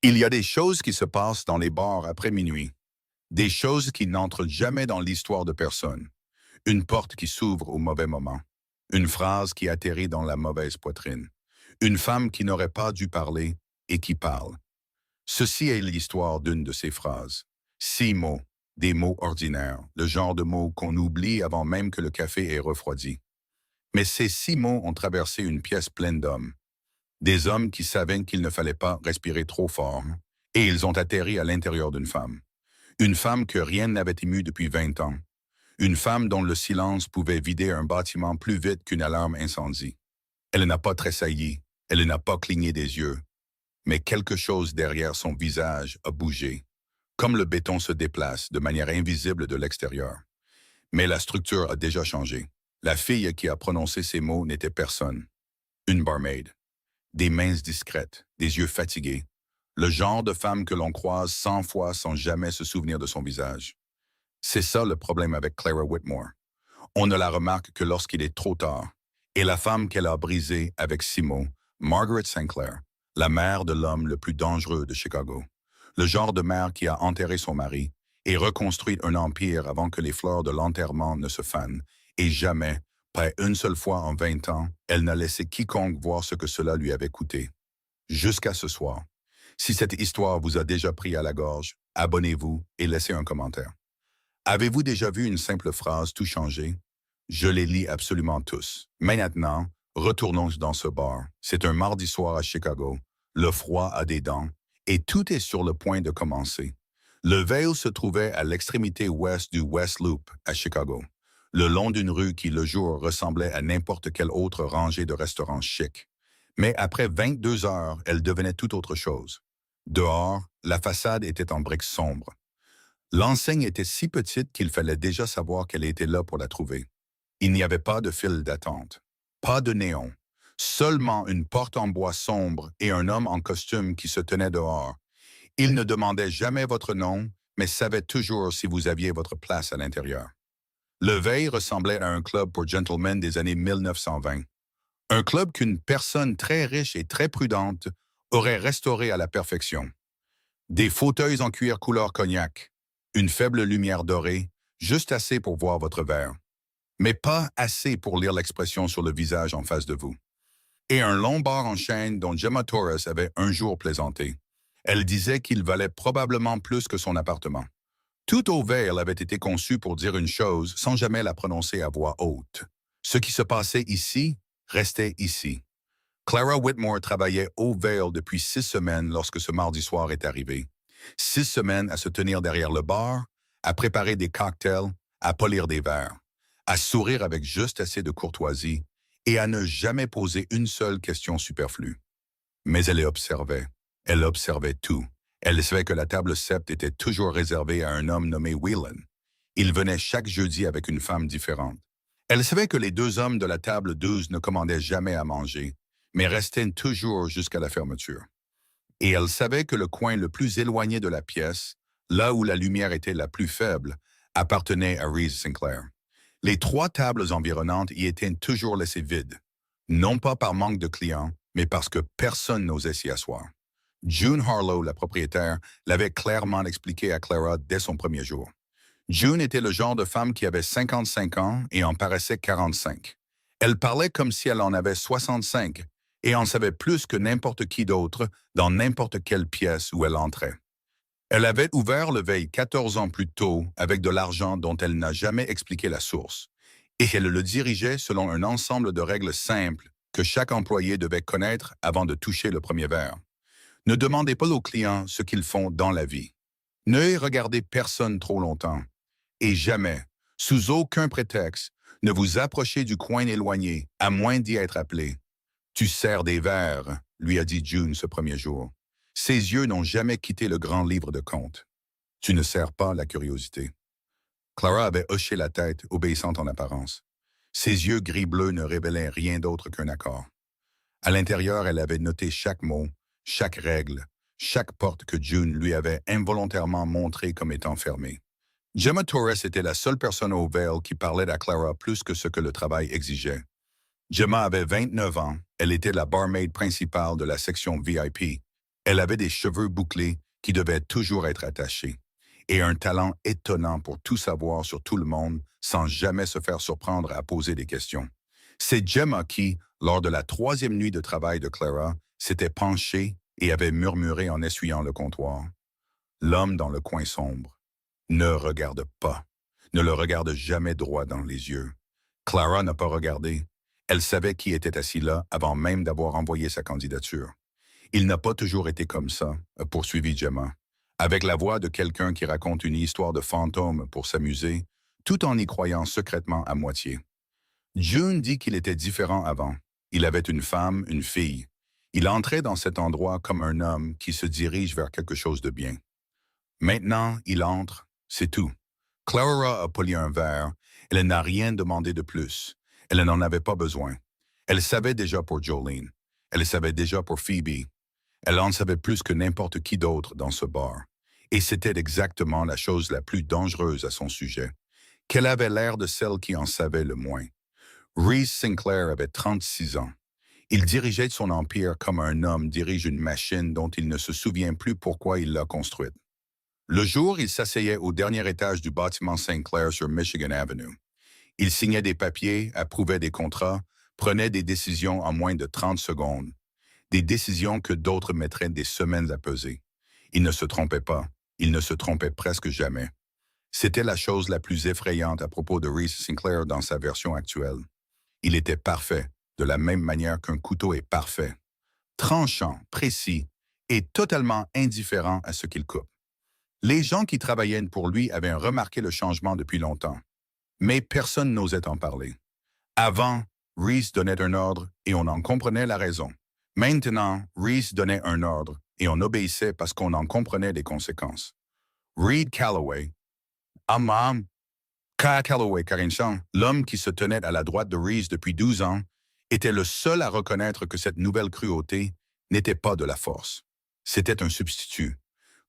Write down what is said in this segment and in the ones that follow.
Il y a des choses qui se passent dans les bars après minuit, des choses qui n'entrent jamais dans l'histoire de personne. Une porte qui s'ouvre au mauvais moment, une phrase qui atterrit dans la mauvaise poitrine, une femme qui n'aurait pas dû parler et qui parle. Ceci est l'histoire d'une de ces phrases. 6 mots, des mots ordinaires, le genre de mots qu'on oublie avant même que le café ait refroidi. Mais ces 6 mots ont traversé une pièce pleine d'hommes. Des hommes qui savaient qu'il ne fallait pas respirer trop fort, et ils ont atterri à l'intérieur d'une femme. Une femme que rien n'avait émue depuis 20 ans. Une femme dont le silence pouvait vider un bâtiment plus vite qu'une alarme incendie. Elle n'a pas tressailli, elle n'a pas cligné des yeux, mais quelque chose derrière son visage a bougé, comme le béton se déplace de manière invisible de l'extérieur. Mais la structure a déjà changé. La fille qui a prononcé ces mots n'était personne. Une barmaid. Des mains discrètes, des yeux fatigués. Le genre de femme que l'on croise 100 fois sans jamais se souvenir de son visage. C'est ça le problème avec Clara Whitmore. On ne la remarque que lorsqu'il est trop tard. Et la femme qu'elle a brisée avec 6 mots, Margaret Sinclair, la mère de l'homme le plus dangereux de Chicago. Le genre de mère qui a enterré son mari et reconstruit un empire avant que les fleurs de l'enterrement ne se fanent. Et jamais, pas une seule fois en 20 ans, elle n'a laissé quiconque voir ce que cela lui avait coûté. Jusqu'à ce soir. Si cette histoire vous a déjà pris à la gorge, abonnez-vous et laissez un commentaire. Avez-vous déjà vu une simple phrase tout changer? Je les lis absolument tous. Mais maintenant, retournons dans ce bar. C'est un mardi soir à Chicago. Le froid a des dents et tout est sur le point de commencer. Le Veil se trouvait à l'extrémité ouest du West Loop à Chicago, le long d'une rue qui le jour ressemblait à n'importe quelle autre rangée de restaurants chics. Mais après 22 heures, elle devenait tout autre chose. Dehors, la façade était en briques sombres. L'enseigne était si petite qu'il fallait déjà savoir qu'elle était là pour la trouver. Il n'y avait pas de file d'attente, pas de néon, seulement une porte en bois sombre et un homme en costume qui se tenait dehors. Il ne demandait jamais votre nom, mais savait toujours si vous aviez votre place à l'intérieur. Le Veil ressemblait à un club pour gentlemen des années 1920. Un club qu'une personne très riche et très prudente aurait restauré à la perfection. Des fauteuils en cuir couleur cognac, une faible lumière dorée, juste assez pour voir votre verre, mais pas assez pour lire l'expression sur le visage en face de vous. Et un long bar en chaîne dont Gemma Torres avait un jour plaisanté. Elle disait qu'il valait probablement plus que son appartement. Tout au Veil avait été conçu pour dire une chose sans jamais la prononcer à voix haute. Ce qui se passait ici restait ici. Clara Whitmore travaillait au Veil depuis 6 semaines lorsque ce mardi soir est arrivé. 6 semaines à se tenir derrière le bar, à préparer des cocktails, à polir des verres, à sourire avec juste assez de courtoisie et à ne jamais poser une seule question superflue. Mais elle observait tout. Elle savait que la table sept était toujours réservée à un homme nommé Whelan. Il venait chaque jeudi avec une femme différente. Elle savait que les 2 hommes de la table 12 ne commandaient jamais à manger, mais restaient toujours jusqu'à la fermeture. Et elle savait que le coin le plus éloigné de la pièce, là où la lumière était la plus faible, appartenait à Reese Sinclair. Les 3 tables environnantes y étaient toujours laissées vides, non pas par manque de clients, mais parce que personne n'osait s'y asseoir. June Harlow, la propriétaire, l'avait clairement expliqué à Clara dès son premier jour. June était le genre de femme qui avait 55 ans et en paraissait 45. Elle parlait comme si elle en avait 65 et en savait plus que n'importe qui d'autre dans n'importe quelle pièce où elle entrait. Elle avait ouvert le Veil 14 ans plus tôt avec de l'argent dont elle n'a jamais expliqué la source, et elle le dirigeait selon un ensemble de règles simples que chaque employé devait connaître avant de toucher le premier verre. Ne demandez pas aux clients ce qu'ils font dans la vie. Ne regardez personne trop longtemps. Et jamais, sous aucun prétexte, ne vous approchez du coin éloigné, à moins d'y être appelé. Tu sers des verres, lui a dit June ce premier jour. Ses yeux n'ont jamais quitté le grand livre de comptes. Tu ne sers pas la curiosité. Clara avait hoché la tête, obéissante en apparence. Ses yeux gris-bleu ne révélaient rien d'autre qu'un accord. À l'intérieur, elle avait noté chaque mot, chaque règle, chaque porte que June lui avait involontairement montrée comme étant fermée. Gemma Torres était la seule personne au Veil qui parlait à Clara plus que ce que le travail exigeait. Gemma avait 29 ans, elle était la barmaid principale de la section VIP. Elle avait des cheveux bouclés qui devaient toujours être attachés et un talent étonnant pour tout savoir sur tout le monde sans jamais se faire surprendre à poser des questions. C'est Gemma qui, lors de la troisième nuit de travail de Clara, s'était penchée et avait murmuré en essuyant le comptoir. L'homme dans le coin sombre. Ne regarde pas. Ne le regarde jamais droit dans les yeux. Clara n'a pas regardé. Elle savait qui était assis là avant même d'avoir envoyé sa candidature. Il n'a pas toujours été comme ça, a poursuivi Gemma, avec la voix de quelqu'un qui raconte une histoire de fantôme pour s'amuser, tout en y croyant secrètement à moitié. June dit qu'il était différent avant. Il avait une femme, une fille. Il entrait dans cet endroit comme un homme qui se dirige vers quelque chose de bien. Maintenant, il entre, c'est tout. Clara a poli un verre. Elle n'a rien demandé de plus. Elle n'en avait pas besoin. Elle savait déjà pour Jolene. Elle savait déjà pour Phoebe. Elle en savait plus que n'importe qui d'autre dans ce bar. Et c'était exactement la chose la plus dangereuse à son sujet, qu'elle avait l'air de celle qui en savait le moins. Reese Sinclair avait 36 ans. Il dirigeait son empire comme un homme dirige une machine dont il ne se souvient plus pourquoi il l'a construite. Le jour, il s'asseyait au dernier étage du bâtiment Sinclair sur Michigan Avenue. Il signait des papiers, approuvait des contrats, prenait des décisions en moins de 30 secondes. Des décisions que d'autres mettraient des semaines à peser. Il ne se trompait pas. Il ne se trompait presque jamais. C'était la chose la plus effrayante à propos de Reese Sinclair dans sa version actuelle. Il était parfait, de la même manière qu'un couteau est parfait. Tranchant, précis et totalement indifférent à ce qu'il coupe. Les gens qui travaillaient pour lui avaient remarqué le changement depuis longtemps. Mais personne n'osait en parler. Avant, Reese donnait un ordre et on en comprenait la raison. Maintenant, Reese donnait un ordre et on obéissait parce qu'on en comprenait les conséquences. Reed Calloway, Calloway Carinchan, l'homme qui se tenait à la droite de Reese depuis 12 ans, était le seul à reconnaître que cette nouvelle cruauté n'était pas de la force. C'était un substitut,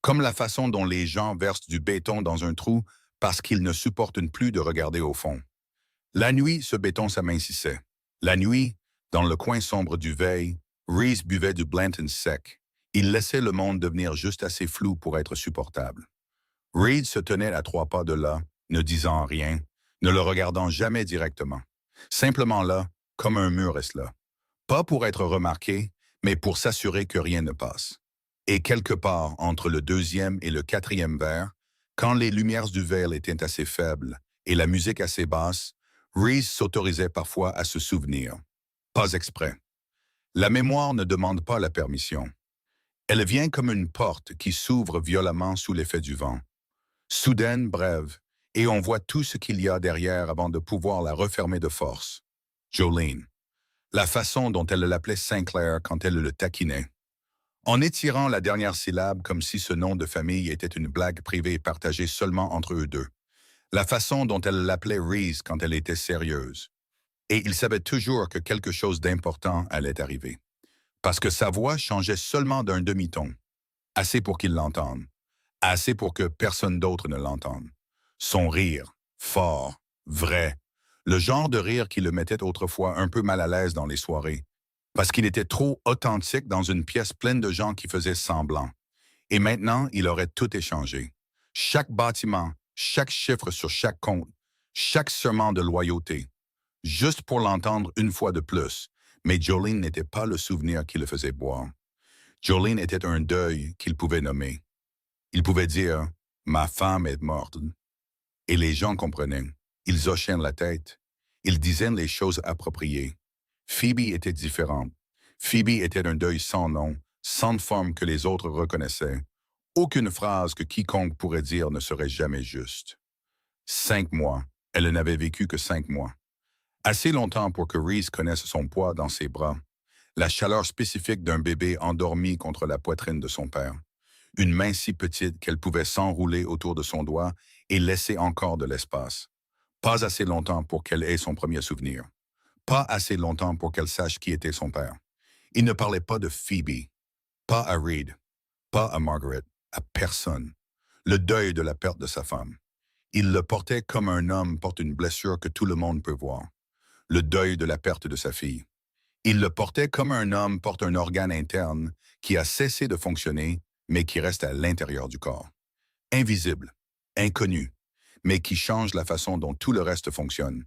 comme la façon dont les gens versent du béton dans un trou parce qu'ils ne supportent plus de regarder au fond. La nuit, ce béton s'amincissait. La nuit, dans le coin sombre du veille, Reese buvait du Blanton sec. Il laissait le monde devenir juste assez flou pour être supportable. Reed se tenait à 3 pas de là, ne disant rien, ne le regardant jamais directement. Simplement là, comme un mur est là. Pas pour être remarqué, mais pour s'assurer que rien ne passe. Et quelque part entre le deuxième et le quatrième verre, quand les lumières du verre étaient assez faibles et la musique assez basse, Reese s'autorisait parfois à se souvenir. Pas exprès. La mémoire ne demande pas la permission. Elle vient comme une porte qui s'ouvre violemment sous l'effet du vent. Soudaine, brève, et on voit tout ce qu'il y a derrière avant de pouvoir la refermer de force. Jolene. La façon dont elle l'appelait Sinclair quand elle le taquinait. En étirant la dernière syllabe comme si ce nom de famille était une blague privée partagée seulement entre eux deux. La façon dont elle l'appelait Reese quand elle était sérieuse. Et il savait toujours que quelque chose d'important allait arriver. Parce que sa voix changeait seulement d'un demi-ton. Assez pour qu'il l'entende. Assez pour que personne d'autre ne l'entende. Son rire, fort, vrai. Le genre de rire qui le mettait autrefois un peu mal à l'aise dans les soirées. Parce qu'il était trop authentique dans une pièce pleine de gens qui faisaient semblant. Et maintenant, il aurait tout échangé. Chaque bâtiment, chaque chiffre sur chaque compte, chaque serment de loyauté. Juste pour l'entendre une fois de plus. Mais Jolene n'était pas le souvenir qui le faisait boire. Jolene était un deuil qu'il pouvait nommer. Il pouvait dire « Ma femme est morte ». Et les gens comprenaient. Ils hochaient la tête. Ils disaient les choses appropriées. Phoebe était différente. Phoebe était un deuil sans nom, sans forme que les autres reconnaissaient. Aucune phrase que quiconque pourrait dire ne serait jamais juste. 5 mois. Elle n'avait vécu que 5 mois. Assez longtemps pour que Reese connaisse son poids dans ses bras. La chaleur spécifique d'un bébé endormi contre la poitrine de son père. Une main si petite qu'elle pouvait s'enrouler autour de son doigt et laisser encore de l'espace. Pas assez longtemps pour qu'elle ait son premier souvenir. Pas assez longtemps pour qu'elle sache qui était son père. Il ne parlait pas de Phoebe, pas à Reed, pas à Margaret, à personne. Le deuil de la perte de sa femme. Il le portait comme un homme porte une blessure que tout le monde peut voir. Le deuil de la perte de sa fille. Il le portait comme un homme porte un organe interne qui a cessé de fonctionner, mais qui reste à l'intérieur du corps. Invisible, inconnu, mais qui change la façon dont tout le reste fonctionne.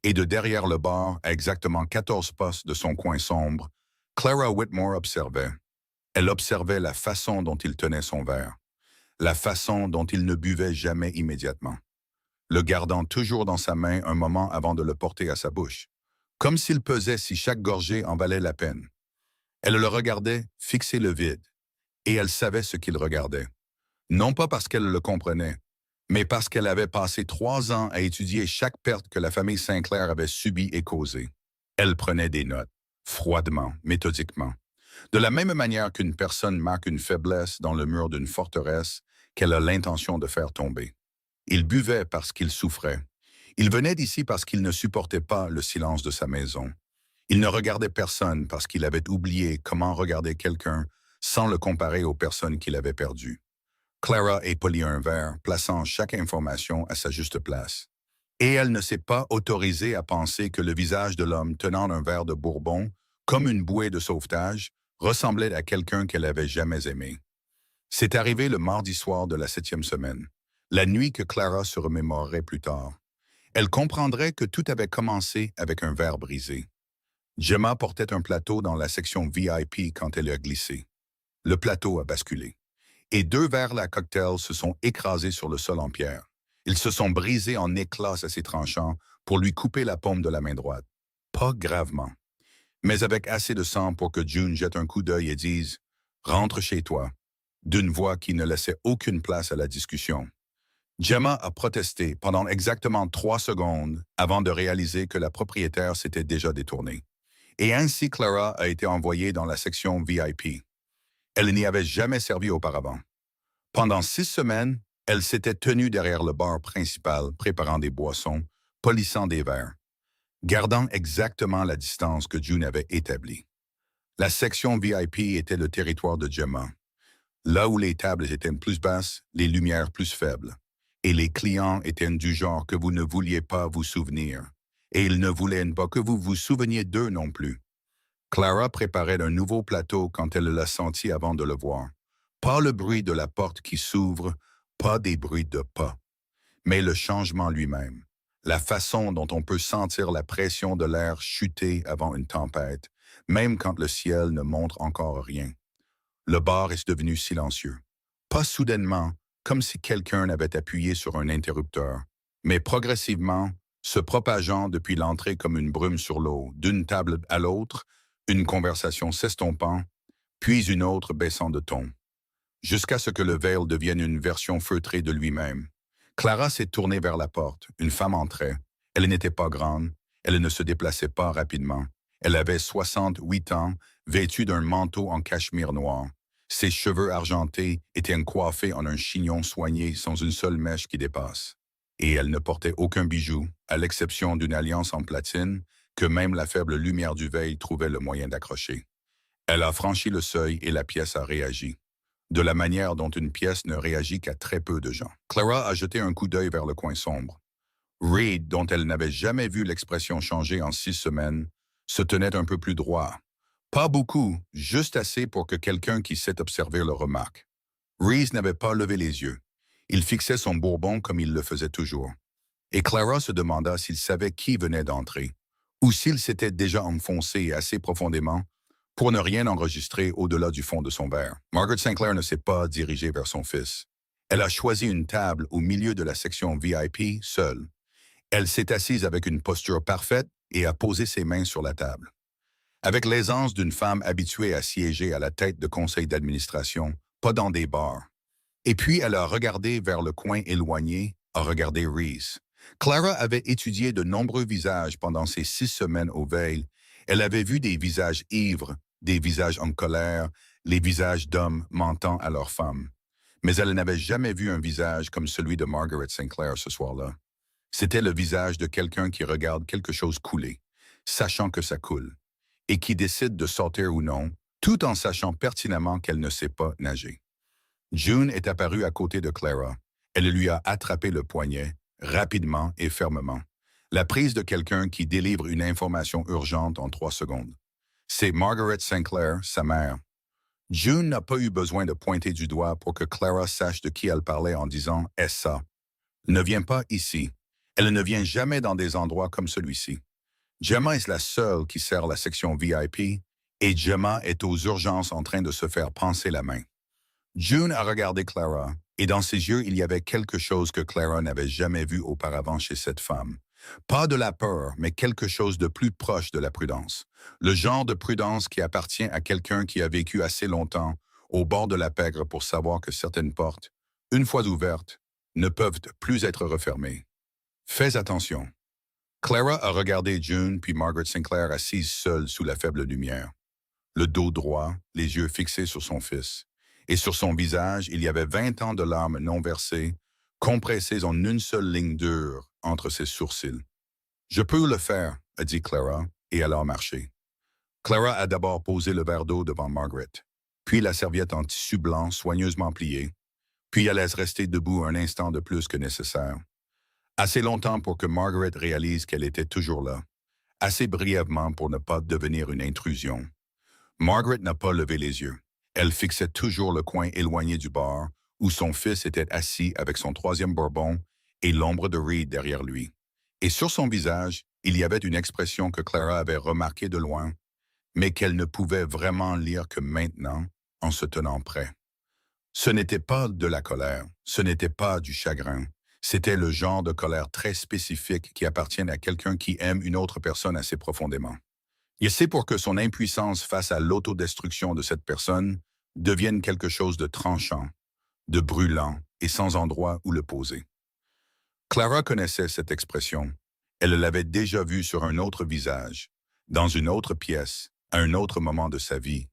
Et de derrière le bar, à exactement 14 postes de son coin sombre, Clara Whitmore observait. Elle observait la façon dont il tenait son verre, la façon dont il ne buvait jamais immédiatement, le gardant toujours dans sa main un moment avant de le porter à sa bouche, comme s'il pesait si chaque gorgée en valait la peine. Elle le regardait fixer le vide, et elle savait ce qu'il regardait. Non pas parce qu'elle le comprenait, mais parce qu'elle avait passé 3 ans à étudier chaque perte que la famille Sinclair avait subie et causée. Elle prenait des notes, froidement, méthodiquement. De la même manière qu'une personne marque une faiblesse dans le mur d'une forteresse qu'elle a l'intention de faire tomber. Il buvait parce qu'il souffrait. Il venait d'ici parce qu'il ne supportait pas le silence de sa maison. Il ne regardait personne parce qu'il avait oublié comment regarder quelqu'un sans le comparer aux personnes qu'il avait perdues. Clara épolit un verre, plaçant chaque information à sa juste place. Et elle ne s'est pas autorisée à penser que le visage de l'homme tenant un verre de Bourbon, comme une bouée de sauvetage, ressemblait à quelqu'un qu'elle avait jamais aimé. C'est arrivé le mardi soir de la 7e semaine, la nuit que Clara se remémorerait plus tard. Elle comprendrait que tout avait commencé avec un verre brisé. Gemma portait un plateau dans la section VIP quand elle a glissé. Le plateau a basculé. Et 2 verres à cocktail se sont écrasés sur le sol en pierre. Ils se sont brisés en éclats assez tranchants pour lui couper la paume de la main droite. Pas gravement, mais avec assez de sang pour que June jette un coup d'œil et dise « Rentre chez toi », d'une voix qui ne laissait aucune place à la discussion. Gemma a protesté pendant exactement 3 secondes avant de réaliser que la propriétaire s'était déjà détournée. Et ainsi Clara a été envoyée dans la section VIP. Elle n'y avait jamais servi auparavant. Pendant 6 semaines, elle s'était tenue derrière le bar principal, préparant des boissons, polissant des verres, gardant exactement la distance que June avait établie. La section VIP était le territoire de Gemma, là où les tables étaient plus basses, les lumières plus faibles, et les clients étaient du genre que vous ne vouliez pas vous souvenir, et ils ne voulaient pas que vous vous souveniez d'eux non plus. Clara préparait un nouveau plateau quand elle l'a senti avant de le voir. Pas le bruit de la porte qui s'ouvre, pas des bruits de pas, mais le changement lui-même. La façon dont on peut sentir la pression de l'air chuter avant une tempête, même quand le ciel ne montre encore rien. Le bar est devenu silencieux. Pas soudainement, comme si quelqu'un avait appuyé sur un interrupteur, mais progressivement, se propageant depuis l'entrée comme une brume sur l'eau, d'une table à l'autre, une conversation s'estompant, puis une autre baissant de ton, jusqu'à ce que le veil devienne une version feutrée de lui-même. Clara s'est tournée vers la porte. Une femme entrait. Elle n'était pas grande. Elle ne se déplaçait pas rapidement. Elle avait 68 ans, vêtue d'un manteau en cachemire noir. Ses cheveux argentés étaient coiffés en un chignon soigné sans une seule mèche qui dépasse. Et elle ne portait aucun bijou, à l'exception d'une alliance en platine que même la faible lumière du veil trouvait le moyen d'accrocher. Elle a franchi le seuil et la pièce a réagi, de la manière dont une pièce ne réagit qu'à très peu de gens. Clara a jeté un coup d'œil vers le coin sombre. Reed, dont elle n'avait jamais vu l'expression changer en 6 semaines, se tenait un peu plus droit. Pas beaucoup, juste assez pour que quelqu'un qui sait observer le remarque. Reed n'avait pas levé les yeux. Il fixait son bourbon comme il le faisait toujours. Et Clara se demanda s'il savait qui venait d'entrer, ou s'il s'était déjà enfoncé assez profondément pour ne rien enregistrer au-delà du fond de son verre. Margaret Sinclair ne s'est pas dirigée vers son fils. Elle a choisi une table au milieu de la section VIP, seule. Elle s'est assise avec une posture parfaite et a posé ses mains sur la table. Avec l'aisance d'une femme habituée à siéger à la tête de conseils d'administration, pas dans des bars. Et puis elle a regardé vers le coin éloigné, a regardé Reese. Clara avait étudié de nombreux visages pendant ces 6 semaines au veil. Elle avait vu des visages ivres, des visages en colère, les visages d'hommes mentant à leurs femmes. Mais elle n'avait jamais vu un visage comme celui de Margaret Sinclair ce soir-là. C'était le visage de quelqu'un qui regarde quelque chose couler, sachant que ça coule, et qui décide de sortir ou non, tout en sachant pertinemment qu'elle ne sait pas nager. June est apparue à côté de Clara. Elle lui a attrapé le poignet, rapidement et fermement. La prise de quelqu'un qui délivre une information urgente en 3 secondes. C'est Margaret Sinclair, sa mère. June n'a pas eu besoin de pointer du doigt pour que Clara sache de qui elle parlait en disant « Est-ce ça ?» Ne viens pas ici. Elle ne vient jamais dans des endroits comme celui-ci. Gemma est la seule qui sert la section VIP et Gemma est aux urgences en train de se faire panser la main. June a regardé Clara et dans ses yeux, il y avait quelque chose que Clara n'avait jamais vu auparavant chez cette femme. Pas de la peur, mais quelque chose de plus proche de la prudence. Le genre de prudence qui appartient à quelqu'un qui a vécu assez longtemps au bord de la pègre pour savoir que certaines portes, une fois ouvertes, ne peuvent plus être refermées. Fais attention. Clara a regardé June puis Margaret Sinclair assise seule sous la faible lumière. Le dos droit, les yeux fixés sur son fils. Et sur son visage, il y avait 20 ans de larmes non versées, compressées en une seule ligne dure entre ses sourcils. « Je peux le faire », a dit Clara, et elle a marché. Clara a d'abord posé le verre d'eau devant Margaret, puis la serviette en tissu blanc soigneusement pliée, puis elle laisse rester debout un instant de plus que nécessaire. Assez longtemps pour que Margaret réalise qu'elle était toujours là, assez brièvement pour ne pas devenir une intrusion. Margaret n'a pas levé les yeux. Elle fixait toujours le coin éloigné du bar, où son fils était assis avec son troisième bourbon et l'ombre de Reed derrière lui. Et sur son visage, il y avait une expression que Clara avait remarquée de loin, mais qu'elle ne pouvait vraiment lire que maintenant, en se tenant prêt. Ce n'était pas de la colère, ce n'était pas du chagrin. C'était le genre de colère très spécifique qui appartient à quelqu'un qui aime une autre personne assez profondément. Et c'est pour que son impuissance face à l'autodestruction de cette personne devienne quelque chose de tranchant, de brûlant et sans endroit où le poser. Clara connaissait cette expression. Elle l'avait déjà vue sur un autre visage, dans une autre pièce, à un autre moment de sa vie.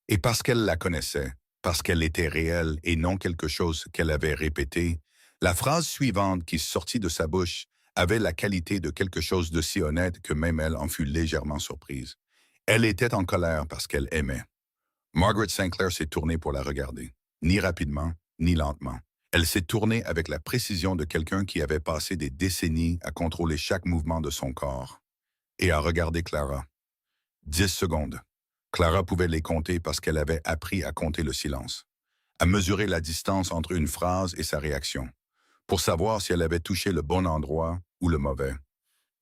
Et parce qu'elle la connaissait, parce qu'elle était réelle et non quelque chose qu'elle avait répété, la phrase suivante qui sortit de sa bouche avait la qualité de quelque chose de si honnête que même elle en fut légèrement surprise. Elle était en colère parce qu'elle aimait. Margaret Sinclair s'est tournée pour la regarder, ni rapidement, ni lentement. Elle s'est tournée avec la précision de quelqu'un qui avait passé des décennies à contrôler chaque mouvement de son corps, et à regarder Clara. 10 secondes. Clara pouvait les compter parce qu'elle avait appris à compter le silence, à mesurer la distance entre une phrase et sa réaction, pour savoir si elle avait touché le bon endroit ou le mauvais.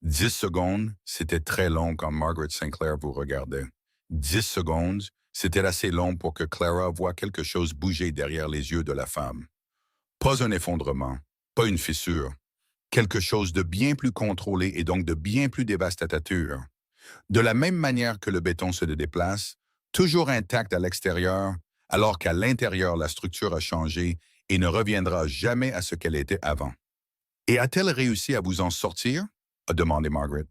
10 secondes, c'était très long quand Margaret Sinclair vous regardait. 10 secondes, c'était assez long pour que Clara voie quelque chose bouger derrière les yeux de la femme. Pas un effondrement, pas une fissure. Quelque chose de bien plus contrôlé et donc de bien plus dévastateur. De la même manière que le béton se déplace, toujours intact à l'extérieur, alors qu'à l'intérieur la structure a changé et ne reviendra jamais à ce qu'elle était avant. Et a-t-elle réussi à vous en sortir? A demandé Margaret.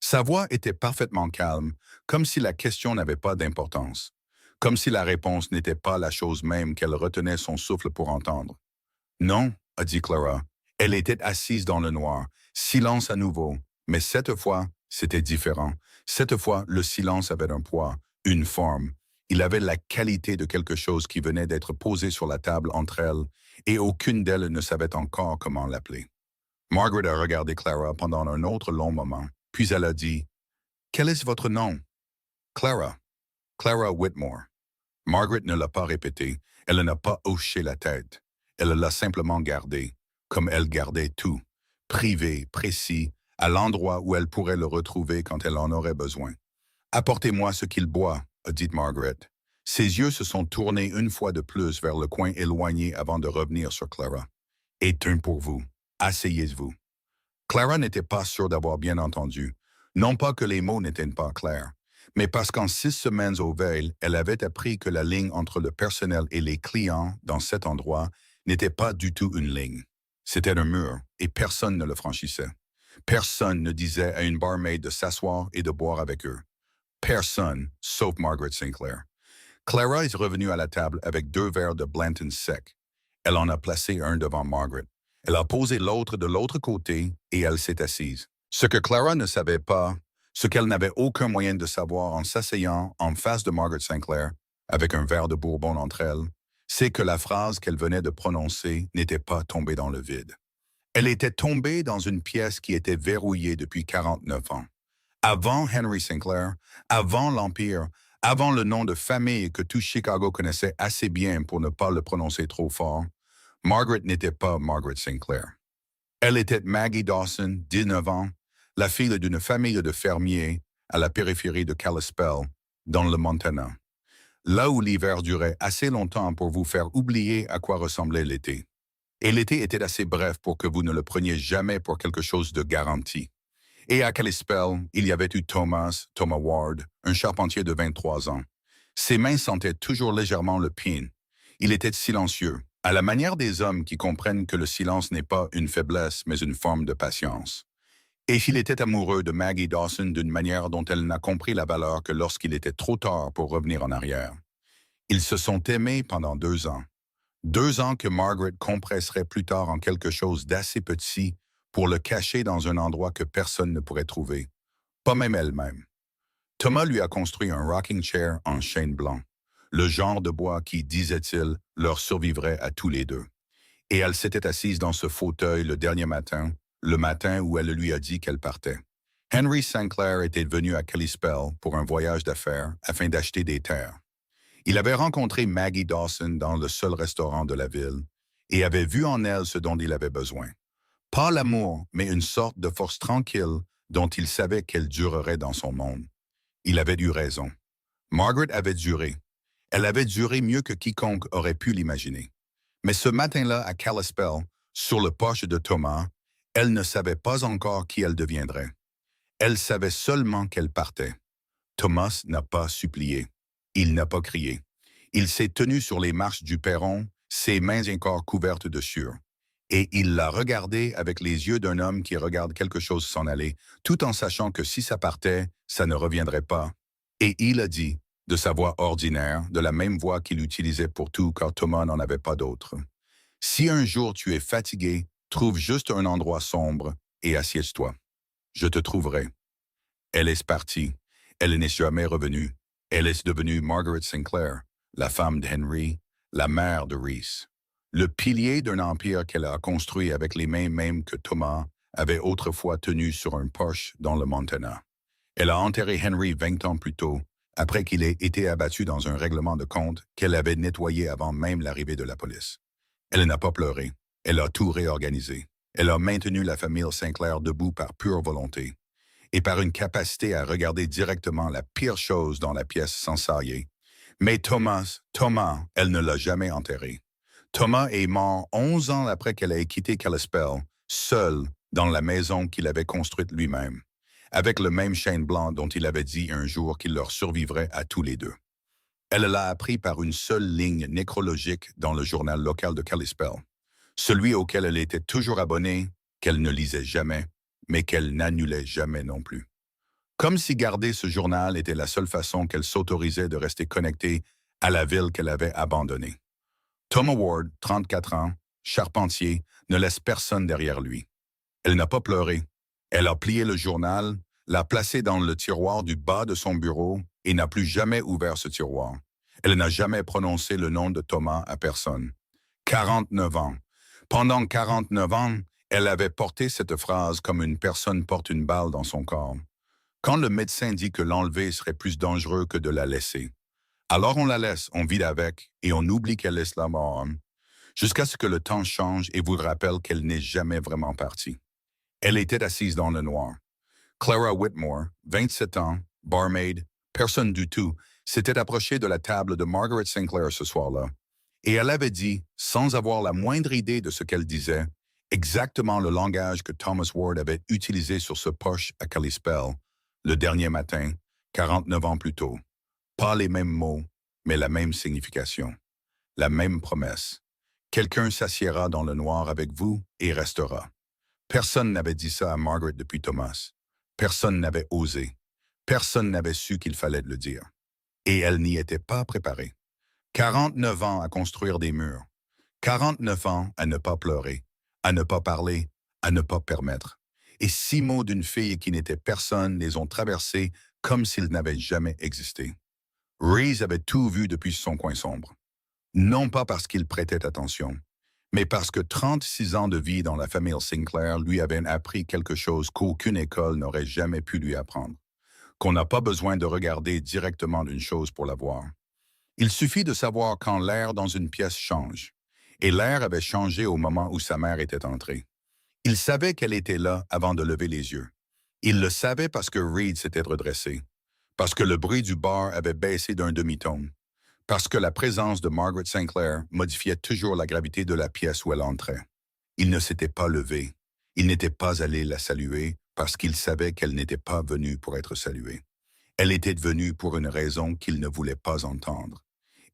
Sa voix était parfaitement calme, comme si la question n'avait pas d'importance, comme si la réponse n'était pas la chose même qu'elle retenait son souffle pour entendre. Non, a dit Clara. Elle était assise dans le noir. Silence à nouveau. Mais cette fois, c'était différent. Cette fois, le silence avait un poids, une forme. Il avait la qualité de quelque chose qui venait d'être posé sur la table entre elles, et aucune d'elles ne savait encore comment l'appeler. Margaret a regardé Clara pendant un autre long moment, puis elle a dit « Quel est votre nom? » « Clara. Clara Whitmore. » Margaret ne l'a pas répété. Elle n'a pas hoché la tête. Elle l'a simplement gardé, comme elle gardait tout, privé, précis, à l'endroit où elle pourrait le retrouver quand elle en aurait besoin. « Apportez-moi ce qu'il boit, » a dit Margaret. Ses yeux se sont tournés une fois de plus vers le coin éloigné avant de revenir sur Clara. « Et un pour vous. Asseyez-vous. » Clara n'était pas sûre d'avoir bien entendu. Non pas que les mots n'étaient pas clairs, mais parce qu'en 6 semaines au Veil, elle avait appris que la ligne entre le personnel et les clients dans cet endroit n'était pas du tout une ligne. C'était un mur, et personne ne le franchissait. Personne ne disait à une barmaid de s'asseoir et de boire avec eux. Personne, sauf Margaret Sinclair. Clara est revenue à la table avec 2 verres de Blanton sec. Elle en a placé un devant Margaret. Elle a posé l'autre de l'autre côté et elle s'est assise. Ce que Clara ne savait pas, ce qu'elle n'avait aucun moyen de savoir en s'asseyant en face de Margaret Sinclair, avec un verre de bourbon entre elles, c'est que la phrase qu'elle venait de prononcer n'était pas tombée dans le vide. Elle était tombée dans une pièce qui était verrouillée depuis 49 ans, Avant Henry Sinclair, avant l'Empire, avant le nom de famille que tout Chicago connaissait assez bien pour ne pas le prononcer trop fort, Margaret n'était pas Margaret Sinclair. Elle était Maggie Dawson, 19 ans, la fille d'une famille de fermiers à la périphérie de Kalispell, dans le Montana, là où l'hiver durait assez longtemps pour vous faire oublier à quoi ressemblait l'été. Et l'été était assez bref pour que vous ne le preniez jamais pour quelque chose de garanti. Et à Kalispell, il y avait eu Thomas Ward, un charpentier de 23 ans. Ses mains sentaient toujours légèrement le pin. Il était silencieux, à la manière des hommes qui comprennent que le silence n'est pas une faiblesse, mais une forme de patience. Et il était amoureux de Maggie Dawson d'une manière dont elle n'a compris la valeur que lorsqu'il était trop tard pour revenir en arrière. Ils se sont aimés pendant 2 ans. 2 ans que Margaret compresserait plus tard en quelque chose d'assez petit pour le cacher dans un endroit que personne ne pourrait trouver, pas même elle-même. Thomas lui a construit un rocking chair en chêne blanc, le genre de bois qui, disait-il, leur survivrait à tous les deux. Et elle s'était assise dans ce fauteuil le matin où elle lui a dit qu'elle partait. Henry Sinclair était venu à Kalispell pour un voyage d'affaires afin d'acheter des terres. Il avait rencontré Maggie Dawson dans le seul restaurant de la ville et avait vu en elle ce dont il avait besoin. Pas l'amour, mais une sorte de force tranquille dont il savait qu'elle durerait dans son monde. Il avait eu raison. Margaret avait duré. Elle avait duré mieux que quiconque aurait pu l'imaginer. Mais ce matin-là, à Kalispell, sur le porche de Thomas, elle ne savait pas encore qui elle deviendrait. Elle savait seulement qu'elle partait. Thomas n'a pas supplié. Il n'a pas crié. Il s'est tenu sur les marches du perron, ses mains encore couvertes de sueur. Et il l'a regardée avec les yeux d'un homme qui regarde quelque chose s'en aller, tout en sachant que si ça partait, ça ne reviendrait pas. Et il a dit, de sa voix ordinaire, de la même voix qu'il utilisait pour tout car Thomas n'en avait pas d'autre. Si un jour tu es fatigué, trouve juste un endroit sombre et assieds-toi. Je te trouverai. Elle est partie. Elle n'est jamais revenue. Elle est devenue Margaret Sinclair, la femme d'Henry, la mère de Reese. Le pilier d'un empire qu'elle a construit avec les mains mêmes que Thomas avait autrefois tenues sur un porche dans le Montana. Elle a enterré Henry 20 ans plus tôt, après qu'il ait été abattu dans un règlement de compte qu'elle avait nettoyé avant même l'arrivée de la police. Elle n'a pas pleuré. Elle a tout réorganisé. Elle a maintenu la famille Sinclair debout par pure volonté et par une capacité à regarder directement la pire chose dans la pièce sans s'arrêter. Mais Thomas, elle ne l'a jamais enterré. Thomas est mort 11 ans après qu'elle ait quitté Kalispell, seule dans la maison qu'il avait construite lui-même, avec le même chêne blanc dont il avait dit un jour qu'il leur survivrait à tous les deux. Elle l'a appris par une seule ligne nécrologique dans le journal local de Kalispell, celui auquel elle était toujours abonnée, qu'elle ne lisait jamais, mais qu'elle n'annulait jamais non plus. Comme si garder ce journal était la seule façon qu'elle s'autorisait de rester connectée à la ville qu'elle avait abandonnée. Thomas Ward, 34 ans, charpentier, ne laisse personne derrière lui. Elle n'a pas pleuré. Elle a plié le journal, l'a placé dans le tiroir du bas de son bureau et n'a plus jamais ouvert ce tiroir. Elle n'a jamais prononcé le nom de Thomas à personne. 49 ans. Pendant 49 ans, elle avait porté cette phrase comme une personne porte une balle dans son corps. Quand le médecin dit que l'enlever serait plus dangereux que de la laisser, alors on la laisse, on vit avec et on oublie qu'elle laisse la mort, jusqu'à ce que le temps change et vous rappelle qu'elle n'est jamais vraiment partie. Elle était assise dans le noir. Clara Whitmore, 27 ans, barmaid, personne du tout, s'était approchée de la table de Margaret Sinclair ce soir-là. Et elle avait dit, sans avoir la moindre idée de ce qu'elle disait, exactement le langage que Thomas Ward avait utilisé sur ce porche à Kalispell, le dernier matin, 49 ans plus tôt. Pas les mêmes mots, mais la même signification. La même promesse. Quelqu'un s'assiera dans le noir avec vous et restera. Personne n'avait dit ça à Margaret depuis Thomas. Personne n'avait osé. Personne n'avait su qu'il fallait le dire. Et elle n'y était pas préparée. 49 ans à construire des murs. 49 ans à ne pas pleurer, à ne pas parler, à ne pas permettre. Et 6 mots d'une fille qui n'était personne les ont traversés comme s'ils n'avaient jamais existé. Reese avait tout vu depuis son coin sombre. Non pas parce qu'il prêtait attention, mais parce que 36 ans de vie dans la famille Sinclair lui avaient appris quelque chose qu'aucune école n'aurait jamais pu lui apprendre. qu'on n'a pas besoin de regarder directement une chose pour la voir. Il suffit de savoir quand l'air dans une pièce change. Et l'air avait changé au moment où sa mère était entrée. Il savait qu'elle était là avant de lever les yeux. Il le savait parce que Reed s'était redressé, parce que le bruit du bar avait baissé d'un demi-ton, parce que la présence de Margaret Sinclair modifiait toujours la gravité de la pièce où elle entrait. Il ne s'était pas levé. Il n'était pas allé la saluer parce qu'il savait qu'elle n'était pas venue pour être saluée. Elle était venue pour une raison qu'il ne voulait pas entendre.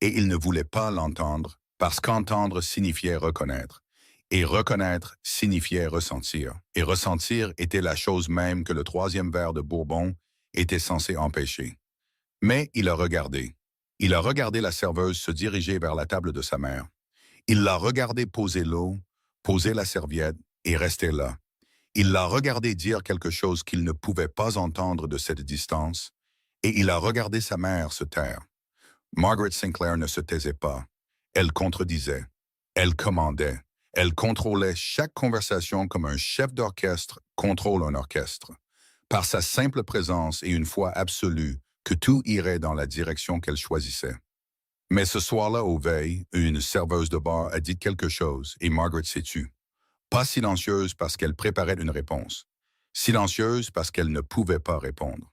Et il ne voulait pas l'entendre parce qu'entendre signifiait reconnaître. Et reconnaître signifiait ressentir. Et ressentir était la chose même que le troisième verre de Bourbon était censé empêcher. Mais il a regardé. Il a regardé la serveuse se diriger vers la table de sa mère. Il l'a regardé poser l'eau, poser la serviette et rester là. Il l'a regardé dire quelque chose qu'il ne pouvait pas entendre de cette distance, et il a regardé sa mère se taire. Margaret Sinclair ne se taisait pas. Elle contredisait. Elle commandait. Elle contrôlait chaque conversation comme un chef d'orchestre contrôle un orchestre. Par sa simple présence et une foi absolue que tout irait dans la direction qu'elle choisissait. Mais ce soir-là, au veille, une serveuse de bar a dit quelque chose et Margaret s'est tue. Pas silencieuse parce qu'elle préparait une réponse. Silencieuse parce qu'elle ne pouvait pas répondre.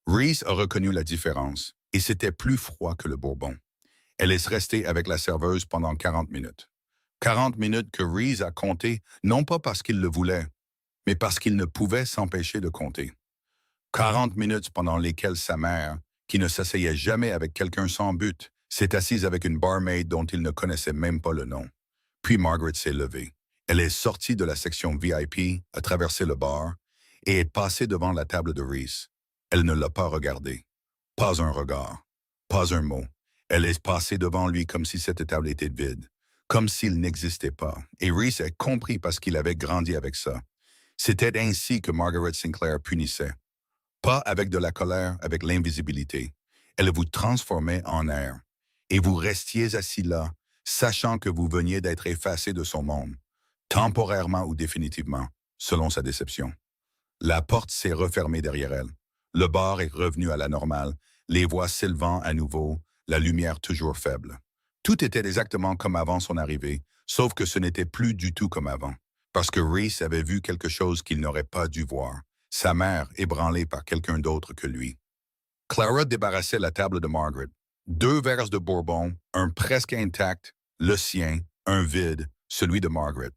Reese a reconnu la différence, et c'était plus froid que le Bourbon. Elle est restée avec la serveuse pendant 40 minutes. 40 minutes que Reese a compté, non pas parce qu'il le voulait, mais parce qu'il ne pouvait s'empêcher de compter. 40 minutes pendant lesquelles sa mère, qui ne s'asseyait jamais avec quelqu'un sans but, s'est assise avec une barmaid dont il ne connaissait même pas le nom. Puis Margaret s'est levée. Elle est sortie de la section VIP, a traversé le bar et est passée devant la table de Reese. Elle ne l'a pas regardé. Pas un regard. Pas un mot. Elle est passée devant lui comme si cette table était vide. Comme s'il n'existait pas. Et Reese a compris parce qu'il avait grandi avec ça. C'était ainsi que Margaret Sinclair punissait. Pas avec de la colère, avec l'invisibilité. Elle vous transformait en air. Et vous restiez assis là, sachant que vous veniez d'être effacé de son monde, temporairement ou définitivement, selon sa déception. La porte s'est refermée derrière elle. Le bar est revenu à la normale, les voix s'élevant à nouveau, la lumière toujours faible. Tout était exactement comme avant son arrivée, sauf que ce n'était plus du tout comme avant, parce que Reese avait vu quelque chose qu'il n'aurait pas dû voir, sa mère ébranlée par quelqu'un d'autre que lui. Clara débarrassait la table de Margaret. 2 verres de Bourbon, un presque intact, le sien, un vide, celui de Margaret.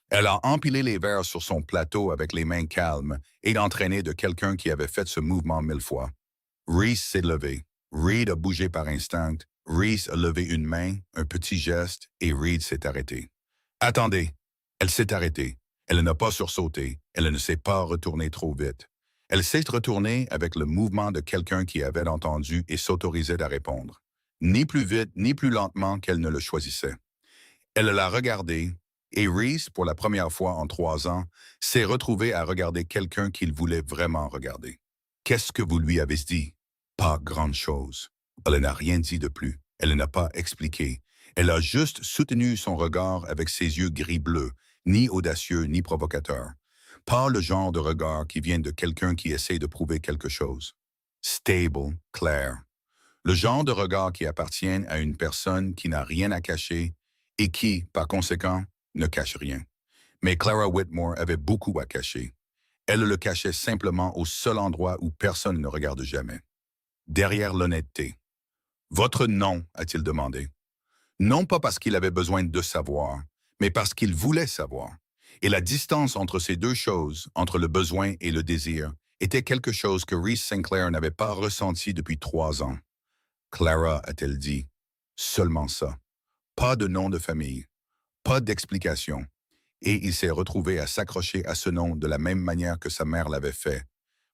Elle a empilé les verres sur son plateau avec les mains calmes et entraîné de quelqu'un qui avait fait ce mouvement 1000 fois. Reese s'est levé. Reed a bougé par instinct. Reese a levé une main, un petit geste, et Reed s'est arrêté. Attendez. Elle s'est arrêtée. Elle n'a pas sursauté. Elle ne s'est pas retournée trop vite. Elle s'est retournée avec le mouvement de quelqu'un qui avait entendu et s'autorisait à répondre. Ni plus vite, ni plus lentement qu'elle ne le choisissait. Elle l'a regardé, et Reese, pour la première fois en 3 ans, s'est retrouvé à regarder quelqu'un qu'il voulait vraiment regarder. Qu'est-ce que vous lui avez dit? Pas grand-chose. Elle n'a rien dit de plus. Elle n'a pas expliqué. Elle a juste soutenu son regard avec ses yeux gris-bleus, ni audacieux ni provocateurs. Pas le genre de regard qui vient de quelqu'un qui essaie de prouver quelque chose. Stable, clair. Le genre de regard qui appartient à une personne qui n'a rien à cacher et qui, par conséquent, ne cache rien. Mais Clara Whitmore avait beaucoup à cacher. Elle le cachait simplement au seul endroit où personne ne regarde jamais. Derrière l'honnêteté. Votre nom, a-t-il demandé. Non pas parce qu'il avait besoin de savoir, mais parce qu'il voulait savoir. Et la distance entre ces deux choses, entre le besoin et le désir, était quelque chose que Reese Sinclair n'avait pas ressenti depuis 3 ans. Clara, a-t-elle dit, seulement ça. Pas de nom de famille, pas d'explication. Et il s'est retrouvé à s'accrocher à ce nom de la même manière que sa mère l'avait fait,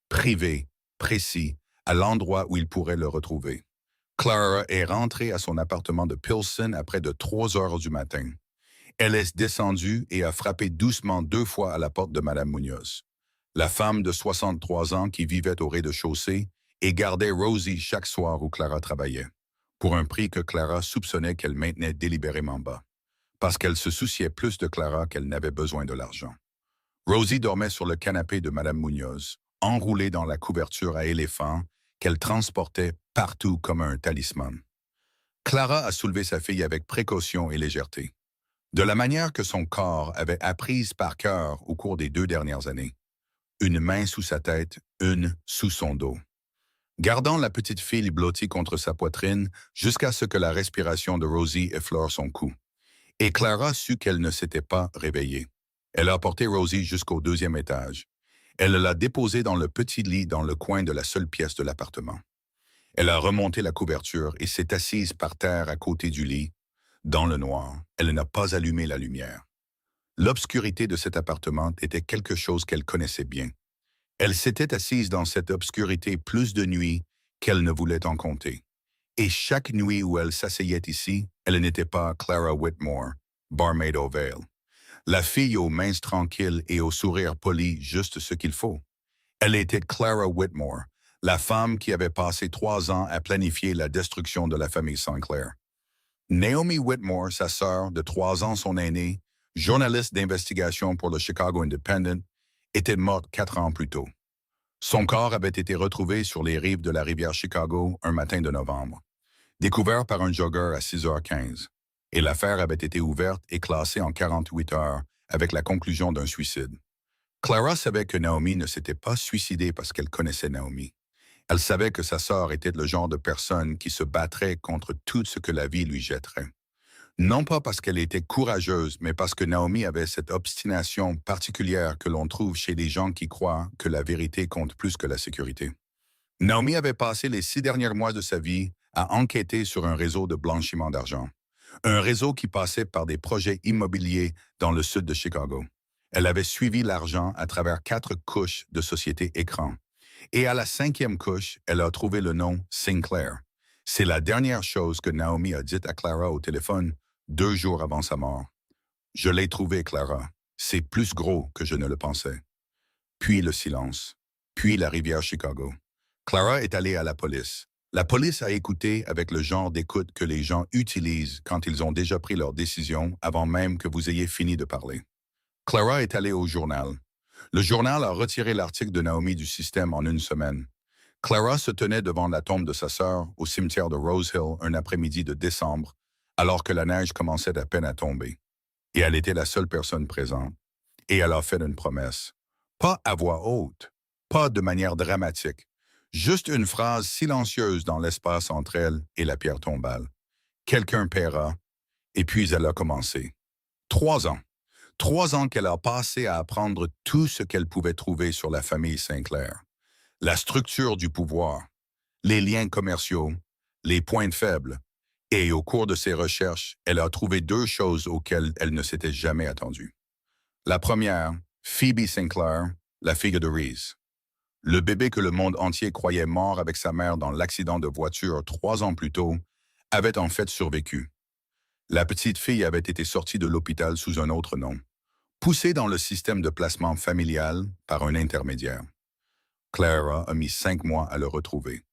privé, précis, à l'endroit où il pourrait le retrouver. Clara est rentrée à son appartement de Pilsen à près de 3 heures du matin. Elle est descendue et a frappé doucement 2 fois à la porte de Madame Munoz, la femme de 63 ans qui vivait au rez-de-chaussée et gardait Rosie chaque soir où Clara travaillait, pour un prix que Clara soupçonnait qu'elle maintenait délibérément bas, parce qu'elle se souciait plus de Clara qu'elle n'avait besoin de l'argent. Rosie dormait sur le canapé de Madame Munoz, enroulé dans la couverture à éléphant qu'elle transportait partout comme un talisman. Clara a soulevé sa fille avec précaution et légèreté, de la manière que son corps avait apprise par cœur au cours des 2 dernières années. Une main sous sa tête, une sous son dos. Gardant la petite fille blottie contre sa poitrine jusqu'à ce que la respiration de Rosie effleure son cou. Et Clara sut qu'elle ne s'était pas réveillée. Elle a porté Rosie jusqu'au 2e étage. Elle l'a déposée dans le petit lit dans le coin de la seule pièce de l'appartement. Elle a remonté la couverture et s'est assise par terre à côté du lit. Dans le noir, elle n'a pas allumé la lumière. L'obscurité de cet appartement était quelque chose qu'elle connaissait bien. Elle s'était assise dans cette obscurité plus de nuits qu'elle ne voulait en compter. Et chaque nuit où elle s'asseyait ici, elle n'était pas Clara Whitmore, barmaid au Vale. La fille aux mains tranquilles et au sourire poli juste ce qu'il faut. Elle était Clara Whitmore, la femme qui avait passé 3 ans à planifier la destruction de la famille Sinclair. Naomi Whitmore, sa sœur, de 3 ans son aînée, journaliste d'investigation pour le Chicago Independent, était morte 4 ans plus tôt. Son corps avait été retrouvé sur les rives de la rivière Chicago un matin de novembre, découvert par un jogger à 6h15, et l'affaire avait été ouverte et classée en 48 heures avec la conclusion d'un suicide. Clara savait que Naomi ne s'était pas suicidée parce qu'elle connaissait Naomi. Elle savait que sa sœur était le genre de personne qui se battrait contre tout ce que la vie lui jetterait. Non pas parce qu'elle était courageuse, mais parce que Naomi avait cette obstination particulière que l'on trouve chez les gens qui croient que la vérité compte plus que la sécurité. Naomi avait passé les 6 derniers mois de sa vie à enquêter sur un réseau de blanchiment d'argent. Un réseau qui passait par des projets immobiliers dans le sud de Chicago. Elle avait suivi l'argent à travers 4 couches de sociétés écran. Et à la 5e couche, elle a trouvé le nom Sinclair. C'est la dernière chose que Naomi a dite à Clara au téléphone 2 jours avant sa mort. « Je l'ai trouvé, Clara. C'est plus gros que je ne le pensais. » Puis le silence. Puis la rivière Chicago. Clara est allée à la police. La police a écouté avec le genre d'écoute que les gens utilisent quand ils ont déjà pris leur décision avant même que vous ayez fini de parler. Clara est allée au journal. Le journal a retiré l'article de Naomi du système en 1 semaine. Clara se tenait devant la tombe de sa sœur au cimetière de Rose Hill un après-midi de décembre, alors que la neige commençait à peine à tomber. Et elle était la seule personne présente. Et elle a fait une promesse. Pas à voix haute, pas de manière dramatique, juste une phrase silencieuse dans l'espace entre elle et la pierre tombale. Quelqu'un paiera, et puis elle a commencé. 3 ans. 3 ans qu'elle a passé à apprendre tout ce qu'elle pouvait trouver sur la famille Sinclair. La structure du pouvoir, les liens commerciaux, les points faibles. Et au cours de ses recherches, elle a trouvé 2 choses auxquelles elle ne s'était jamais attendue. La première, Phoebe Sinclair, la fille de Reese. Le bébé que le monde entier croyait mort avec sa mère dans l'accident de voiture 3 ans plus tôt, avait en fait survécu. La petite fille avait été sortie de l'hôpital sous un autre nom, poussée dans le système de placement familial par un intermédiaire. Clara a mis 5 mois à le retrouver.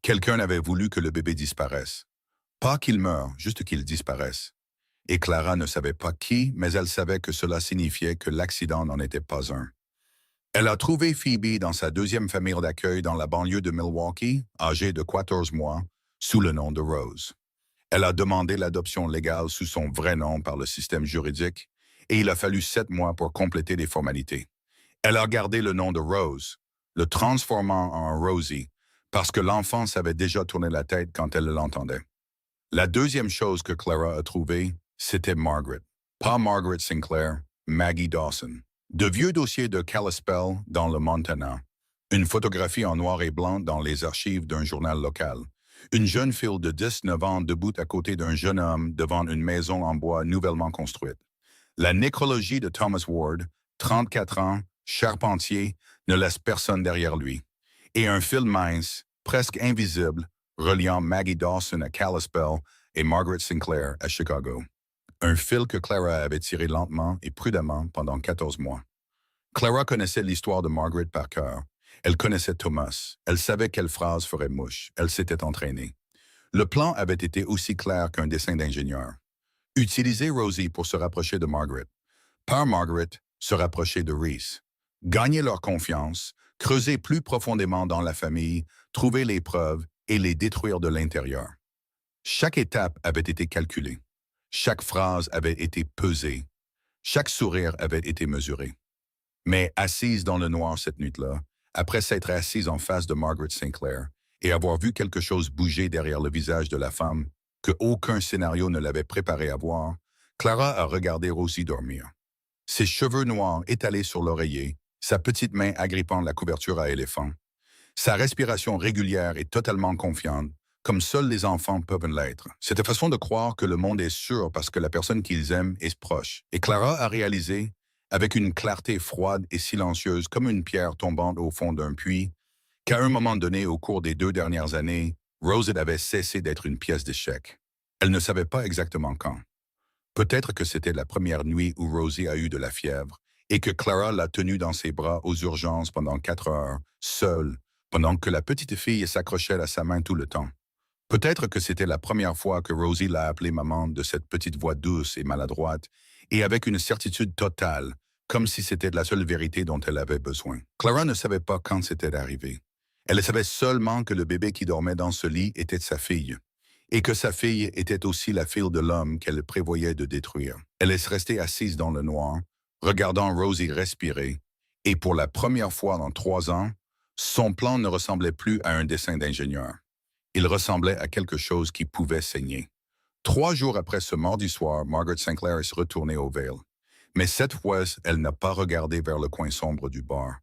Quelqu'un avait voulu que le bébé disparaisse. Pas qu'il meure, juste qu'il disparaisse. Et Clara ne savait pas qui, mais elle savait que cela signifiait que l'accident n'en était pas un. Elle a trouvé Phoebe dans sa 2e famille d'accueil dans la banlieue de Milwaukee, âgée de 14 mois, sous le nom de Rose. Elle a demandé l'adoption légale sous son vrai nom par le système juridique, et il a fallu 7 mois pour compléter les formalités. Elle a gardé le nom de Rose, le transformant en Rosie, parce que l'enfant savait déjà tourner la tête quand elle l'entendait. La 2e chose que Clara a trouvée, c'était Margaret. Pas Margaret Sinclair, Maggie Dawson. De vieux dossiers de Kalispell dans le Montana. Une photographie en noir et blanc dans les archives d'un journal local. Une jeune fille de 19 ans debout à côté d'un jeune homme devant une maison en bois nouvellement construite. La nécrologie de Thomas Ward, 34 ans, charpentier, ne laisse personne derrière lui. Et un fil mince, presque invisible, reliant Maggie Dawson à Kalispell et Margaret Sinclair à Chicago. Un fil que Clara avait tiré lentement et prudemment pendant 14 mois. Clara connaissait l'histoire de Margaret par cœur. Elle connaissait Thomas. Elle savait quelle phrase ferait mouche. Elle s'était entraînée. Le plan avait été aussi clair qu'un dessin d'ingénieur. Utiliser Rosie pour se rapprocher de Margaret. Par Margaret, se rapprocher de Reese. Gagner leur confiance, creuser plus profondément dans la famille, trouver les preuves et les détruire de l'intérieur. Chaque étape avait été calculée. Chaque phrase avait été pesée. Chaque sourire avait été mesuré. Mais assise dans le noir cette nuit-là, après s'être assise en face de Margaret Sinclair et avoir vu quelque chose bouger derrière le visage de la femme que aucun scénario ne l'avait préparé à voir, Clara a regardé Rosie dormir. Ses cheveux noirs étalés sur l'oreiller, sa petite main agrippant la couverture à éléphant, sa respiration régulière et totalement confiante, comme seuls les enfants peuvent l'être. Cette façon de croire que le monde est sûr parce que la personne qu'ils aiment est proche. Et Clara a réalisé, avec une clarté froide et silencieuse comme une pierre tombant au fond d'un puits, qu'à un moment donné au cours des 2 dernières années, Rose avait cessé d'être une pièce d'échec. Elle ne savait pas exactement quand. Peut-être que c'était la première nuit où Rosie a eu de la fièvre et que Clara l'a tenue dans ses bras aux urgences pendant 4 heures, seule, pendant que la petite fille s'accrochait à sa main tout le temps. Peut-être que c'était la première fois que Rosie l'a appelée maman de cette petite voix douce et maladroite, et avec une certitude totale, comme si c'était la seule vérité dont elle avait besoin. Clara ne savait pas quand c'était arrivé. Elle savait seulement que le bébé qui dormait dans ce lit était sa fille, et que sa fille était aussi la fille de l'homme qu'elle prévoyait de détruire. Elle est restée assise dans le noir, regardant Rosie respirer, et pour la première fois dans 3 ans, son plan ne ressemblait plus à un dessin d'ingénieur. Il ressemblait à quelque chose qui pouvait saigner. 3 jours après ce mardi soir, Margaret Sinclair est retournée au Vale. Mais cette fois, elle n'a pas regardé vers le coin sombre du bar.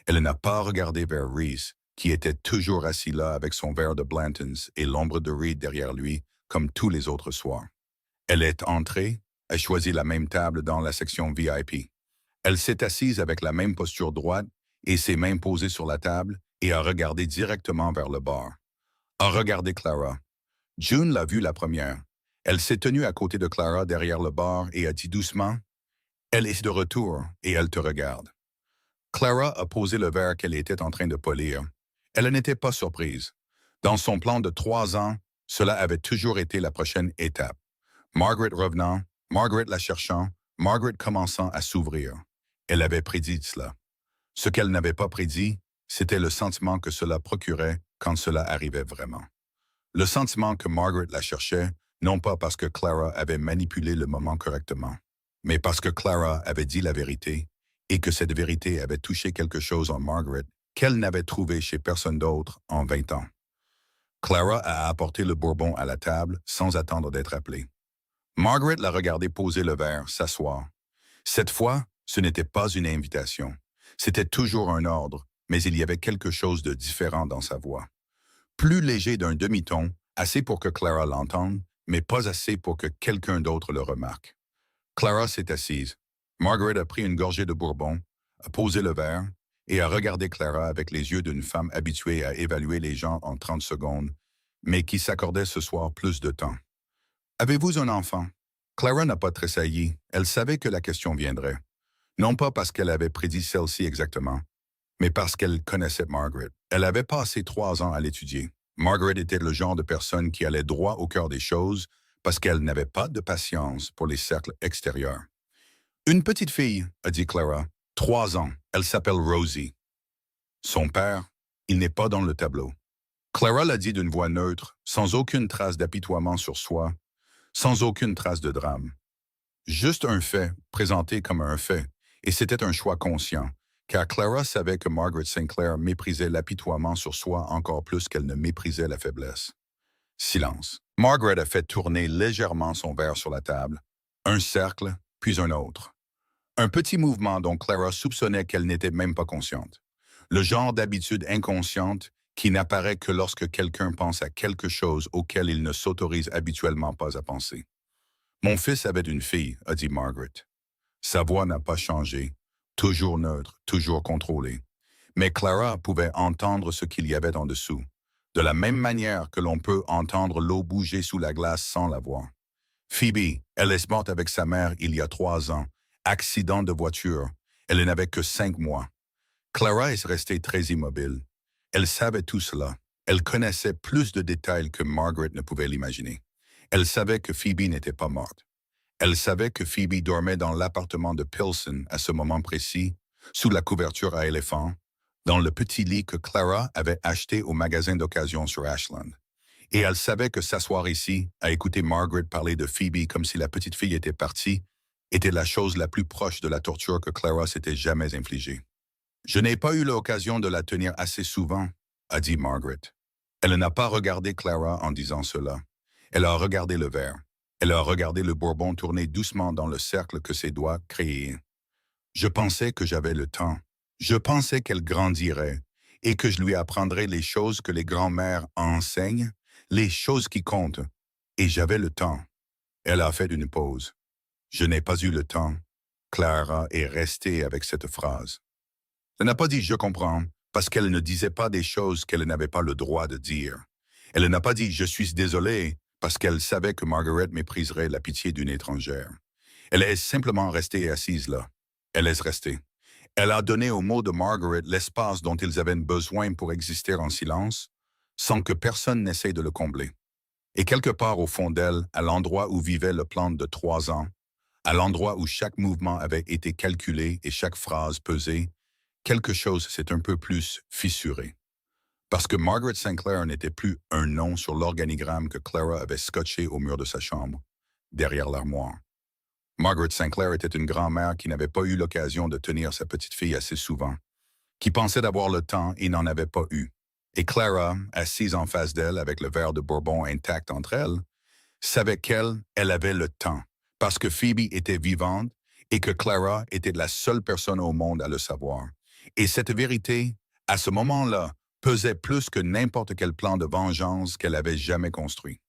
Elle n'a pas regardé vers Reese, qui était toujours assis là avec son verre de Blanton's et l'ombre de Reed derrière lui, comme tous les autres soirs. Elle est entrée, a choisi la même table dans la section VIP. Elle s'est assise avec la même posture droite et ses mains posées sur la table et a regardé directement vers le bar. A regardé Clara. June l'a vue la première. Elle s'est tenue à côté de Clara derrière le bar et a dit doucement « Elle est de retour et elle te regarde ». Clara a posé le verre qu'elle était en train de polir. Elle n'était pas surprise. Dans son plan de 3 ans, cela avait toujours été la prochaine étape. Margaret revenant, Margaret la cherchant, Margaret commençant à s'ouvrir. Elle avait prédit cela. Ce qu'elle n'avait pas prédit, c'était le sentiment que cela procurait quand cela arrivait vraiment. Le sentiment que Margaret la cherchait, non pas parce que Clara avait manipulé le moment correctement, mais parce que Clara avait dit la vérité et que cette vérité avait touché quelque chose en Margaret qu'elle n'avait trouvé chez personne d'autre en 20 ans. Clara a apporté le bourbon à la table sans attendre d'être appelée. Margaret l'a regardé poser le verre, s'asseoir. Cette fois, ce n'était pas une invitation. C'était toujours un ordre, mais il y avait quelque chose de différent dans sa voix. Plus léger d'un demi-ton, assez pour que Clara l'entende, mais pas assez pour que quelqu'un d'autre le remarque. Clara s'est assise. Margaret a pris une gorgée de bourbon, a posé le verre et a regardé Clara avec les yeux d'une femme habituée à évaluer les gens en 30 secondes, mais qui s'accordait ce soir plus de temps. « Avez-vous un enfant ?» Clara n'a pas tressailli. Elle savait que la question viendrait. Non pas parce qu'elle avait prédit celle-ci exactement, mais parce qu'elle connaissait Margaret. Elle avait passé 3 ans à l'étudier. Margaret était le genre de personne qui allait droit au cœur des choses parce qu'elle n'avait pas de patience pour les cercles extérieurs. « Une petite fille, » a dit Clara. 3 ans. Elle s'appelle Rosie. Son père, il n'est pas dans le tableau. Clara l'a dit d'une voix neutre, sans aucune trace d'apitoiement sur soi, sans aucune trace de drame. Juste un fait, présenté comme un fait, et c'était un choix conscient, car Clara savait que Margaret Sinclair méprisait l'apitoiement sur soi encore plus qu'elle ne méprisait la faiblesse. Silence. Margaret a fait tourner légèrement son verre sur la table. Un cercle, puis un autre. Un petit mouvement dont Clara soupçonnait qu'elle n'était même pas consciente. Le genre d'habitude inconsciente qui n'apparaît que lorsque quelqu'un pense à quelque chose auquel il ne s'autorise habituellement pas à penser. « Mon fils avait une fille », a dit Margaret. Sa voix n'a pas changé, toujours neutre, toujours contrôlée. Mais Clara pouvait entendre ce qu'il y avait en dessous, de la même manière que l'on peut entendre l'eau bouger sous la glace sans la voir. Phoebe, elle est morte avec sa mère il y a 3 ans, accident de voiture. Elle n'avait que 5 mois. Clara est restée très immobile. Elle savait tout cela. Elle connaissait plus de détails que Margaret ne pouvait l'imaginer. Elle savait que Phoebe n'était pas morte. Elle savait que Phoebe dormait dans l'appartement de Pilson à ce moment précis, sous la couverture à éléphant, dans le petit lit que Clara avait acheté au magasin d'occasion sur Ashland. Et elle savait que s'asseoir ici, à écouter Margaret parler de Phoebe comme si la petite fille était partie, était la chose la plus proche de la torture que Clara s'était jamais infligée. Je n'ai pas eu l'occasion de la tenir assez souvent, a dit Margaret. Elle n'a pas regardé Clara en disant cela. Elle a regardé le verre. Elle a regardé le bourbon tourner doucement dans le cercle que ses doigts créaient. Je pensais que j'avais le temps. Je pensais qu'elle grandirait et que je lui apprendrais les choses que les grands-mères enseignent, les choses qui comptent. Et j'avais le temps. Elle a fait une pause. Je n'ai pas eu le temps. Clara est restée avec cette phrase. Elle n'a pas dit « je comprends » parce qu'elle ne disait pas des choses qu'elle n'avait pas le droit de dire. Elle n'a pas dit « je suis désolée » parce qu'elle savait que Margaret mépriserait la pitié d'une étrangère. Elle est simplement restée assise là. Elle est restée. Elle a donné aux mots de Margaret l'espace dont ils avaient besoin pour exister en silence, sans que personne n'essaye de le combler. Et quelque part au fond d'elle, à l'endroit où vivait le plan de 3 ans, à l'endroit où chaque mouvement avait été calculé et chaque phrase pesée, quelque chose s'est un peu plus fissuré. Parce que Margaret Sinclair n'était plus un nom sur l'organigramme que Clara avait scotché au mur de sa chambre, derrière l'armoire. Margaret Sinclair était une grand-mère qui n'avait pas eu l'occasion de tenir sa petite fille assez souvent, qui pensait d'avoir le temps et n'en avait pas eu. Et Clara, assise en face d'elle avec le verre de bourbon intact entre elles, savait elle avait le temps, parce que Phoebe était vivante et que Clara était la seule personne au monde à le savoir. Et cette vérité, à ce moment-là, pesait plus que n'importe quel plan de vengeance qu'elle avait jamais construit.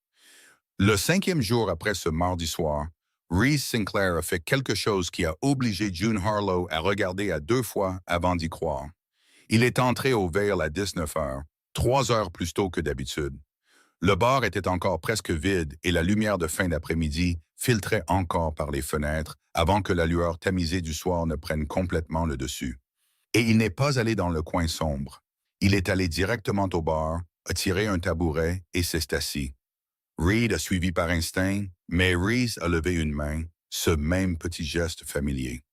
Le 5e jour après ce mardi soir, Reese Sinclair a fait quelque chose qui a obligé June Harlow à regarder à 2 fois avant d'y croire. Il est entré au Vail à 19 heures, 3 heures plus tôt que d'habitude. Le bar était encore presque vide et la lumière de fin d'après-midi filtrait encore par les fenêtres avant que la lueur tamisée du soir ne prenne complètement le dessus. Et il n'est pas allé dans le coin sombre. Il est allé directement au bar, a tiré un tabouret et s'est assis. Reed a suivi par instinct, mais Reese a levé une main, ce même petit geste familier.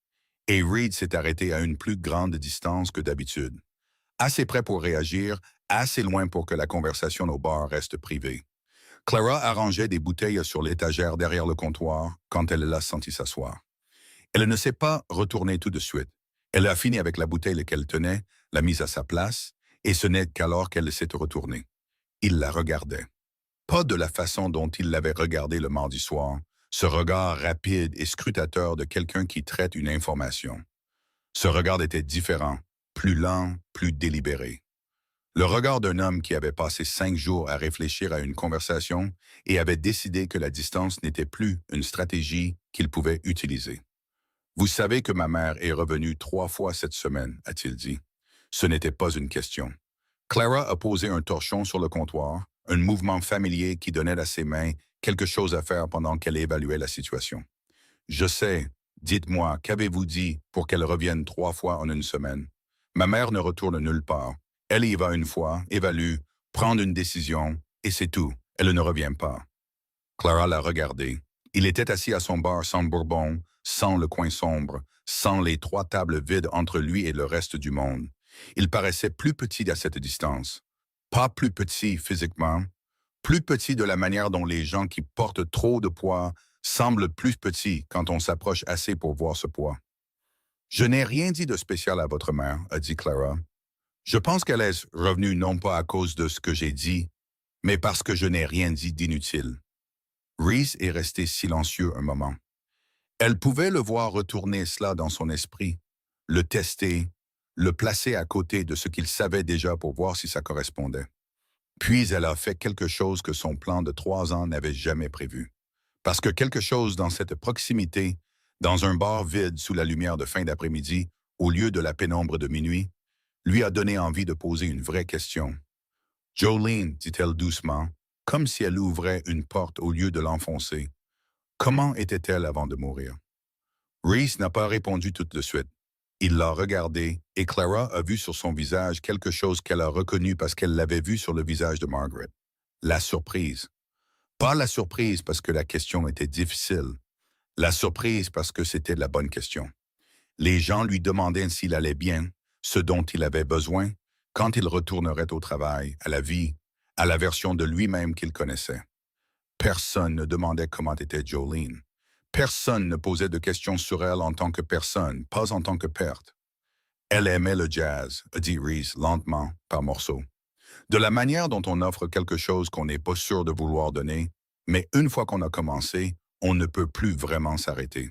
Et Reed s'est arrêté à une plus grande distance que d'habitude. Assez près pour réagir, assez loin pour que la conversation au bar reste privée. Clara arrangeait des bouteilles sur l'étagère derrière le comptoir quand elle l'a senti s'asseoir. Elle ne s'est pas retournée tout de suite. Elle a fini avec la bouteille qu'elle tenait, l'a mise à sa place, et ce n'est qu'alors qu'elle s'est retournée. Il la regardait. Pas de la façon dont il l'avait regardée le mardi soir, ce regard rapide et scrutateur de quelqu'un qui traite une information. Ce regard était différent, plus lent, plus délibéré. Le regard d'un homme qui avait passé 5 jours à réfléchir à une conversation et avait décidé que la distance n'était plus une stratégie qu'il pouvait utiliser. « Vous savez que ma mère est revenue 3 fois cette semaine, a-t-il dit. Ce n'était pas une question. Clara a posé un torchon sur le comptoir, un mouvement familier qui donnait à ses mains quelque chose à faire pendant qu'elle évaluait la situation. « Je sais, dites-moi, qu'avez-vous dit pour qu'elle revienne 3 fois en une semaine? Ma mère ne retourne nulle part. Elle y va une fois, évalue, prend une décision, et c'est tout. Elle ne revient pas. » Clara l'a regardé. Il était assis à son bar sans bourbon, sans le coin sombre, sans les 3 tables vides entre lui et le reste du monde. Il paraissait plus petit à cette distance. Pas plus petit physiquement, plus petit de la manière dont les gens qui portent trop de poids semblent plus petits quand on s'approche assez pour voir ce poids. « Je n'ai rien dit de spécial à votre mère, a dit Clara. Je pense qu'elle est revenue non pas à cause de ce que j'ai dit, mais parce que je n'ai rien dit d'inutile. » Reese est resté silencieux un moment. Elle pouvait le voir retourner cela dans son esprit, le tester, le placer à côté de ce qu'il savait déjà pour voir si ça correspondait. Puis elle a fait quelque chose que son plan de 3 ans n'avait jamais prévu. Parce que quelque chose dans cette proximité, dans un bar vide sous la lumière de fin d'après-midi, au lieu de la pénombre de minuit, lui a donné envie de poser une vraie question. « Jolene, dit-elle doucement, comme si elle ouvrait une porte au lieu de l'enfoncer. Comment était-elle avant de mourir? » Reese n'a pas répondu tout de suite. Il l'a regardé et Clara a vu sur son visage quelque chose qu'elle a reconnu parce qu'elle l'avait vu sur le visage de Margaret. La surprise. Pas la surprise parce que la question était difficile. La surprise parce que c'était la bonne question. Les gens lui demandaient s'il allait bien, ce dont il avait besoin quand il retournerait au travail, à la vie, à la version de lui-même qu'il connaissait. Personne ne demandait comment était Jolene. Personne ne posait de questions sur elle en tant que personne, pas en tant que perte. Elle aimait le jazz, a dit Reese lentement, par morceaux. De la manière dont on offre quelque chose qu'on n'est pas sûr de vouloir donner, mais une fois qu'on a commencé, on ne peut plus vraiment s'arrêter.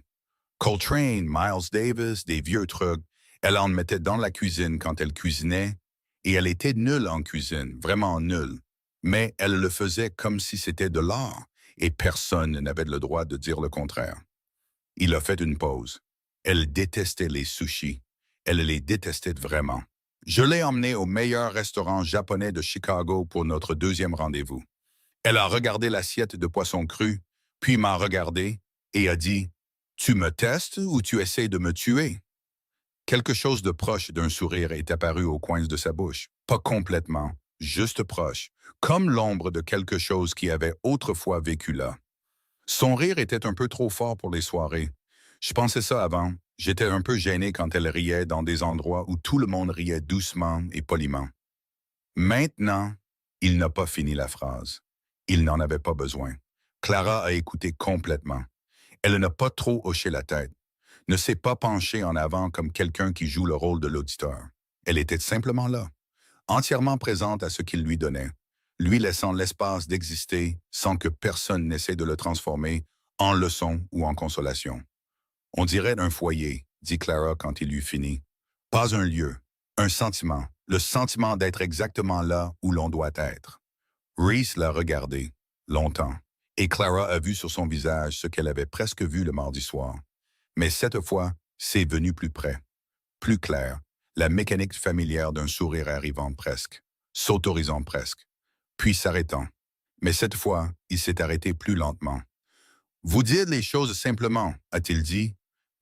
Coltrane, Miles Davis, des vieux trucs, elle en mettait dans la cuisine quand elle cuisinait, et elle était nulle en cuisine, vraiment nulle. Mais elle le faisait comme si c'était de l'art, et personne n'avait le droit de dire le contraire. Il a fait une pause. Elle détestait les sushis. Elle les détestait vraiment. Je l'ai emmenée au meilleur restaurant japonais de Chicago pour notre deuxième rendez-vous. Elle a regardé l'assiette de poisson cru, puis m'a regardé et a dit « Tu me testes ou tu essaies de me tuer ?» Quelque chose de proche d'un sourire est apparu au coin de sa bouche. Pas complètement, juste proche, comme l'ombre de quelque chose qui avait autrefois vécu là. Son rire était un peu trop fort pour les soirées. Je pensais ça avant. J'étais un peu gêné quand elle riait dans des endroits où tout le monde riait doucement et poliment. Maintenant, il n'a pas fini la phrase. Il n'en avait pas besoin. Clara a écouté complètement. Elle n'a pas trop hoché la tête, ne s'est pas penchée en avant comme quelqu'un qui joue le rôle de l'auditeur. Elle était simplement là, entièrement présente à ce qu'il lui donnait, lui laissant l'espace d'exister sans que personne n'essaie de le transformer en leçon ou en consolation. On dirait un foyer, dit Clara quand il eut fini. Pas un lieu, un sentiment, le sentiment d'être exactement là où l'on doit être. Reese l'a regardé, longtemps, et Clara a vu sur son visage ce qu'elle avait presque vu le mardi soir. Mais cette fois, c'est venu plus près, plus clair, la mécanique familière d'un sourire arrivant presque, s'autorisant presque, puis s'arrêtant. Mais cette fois, il s'est arrêté plus lentement. Vous dites les choses simplement, a-t-il dit,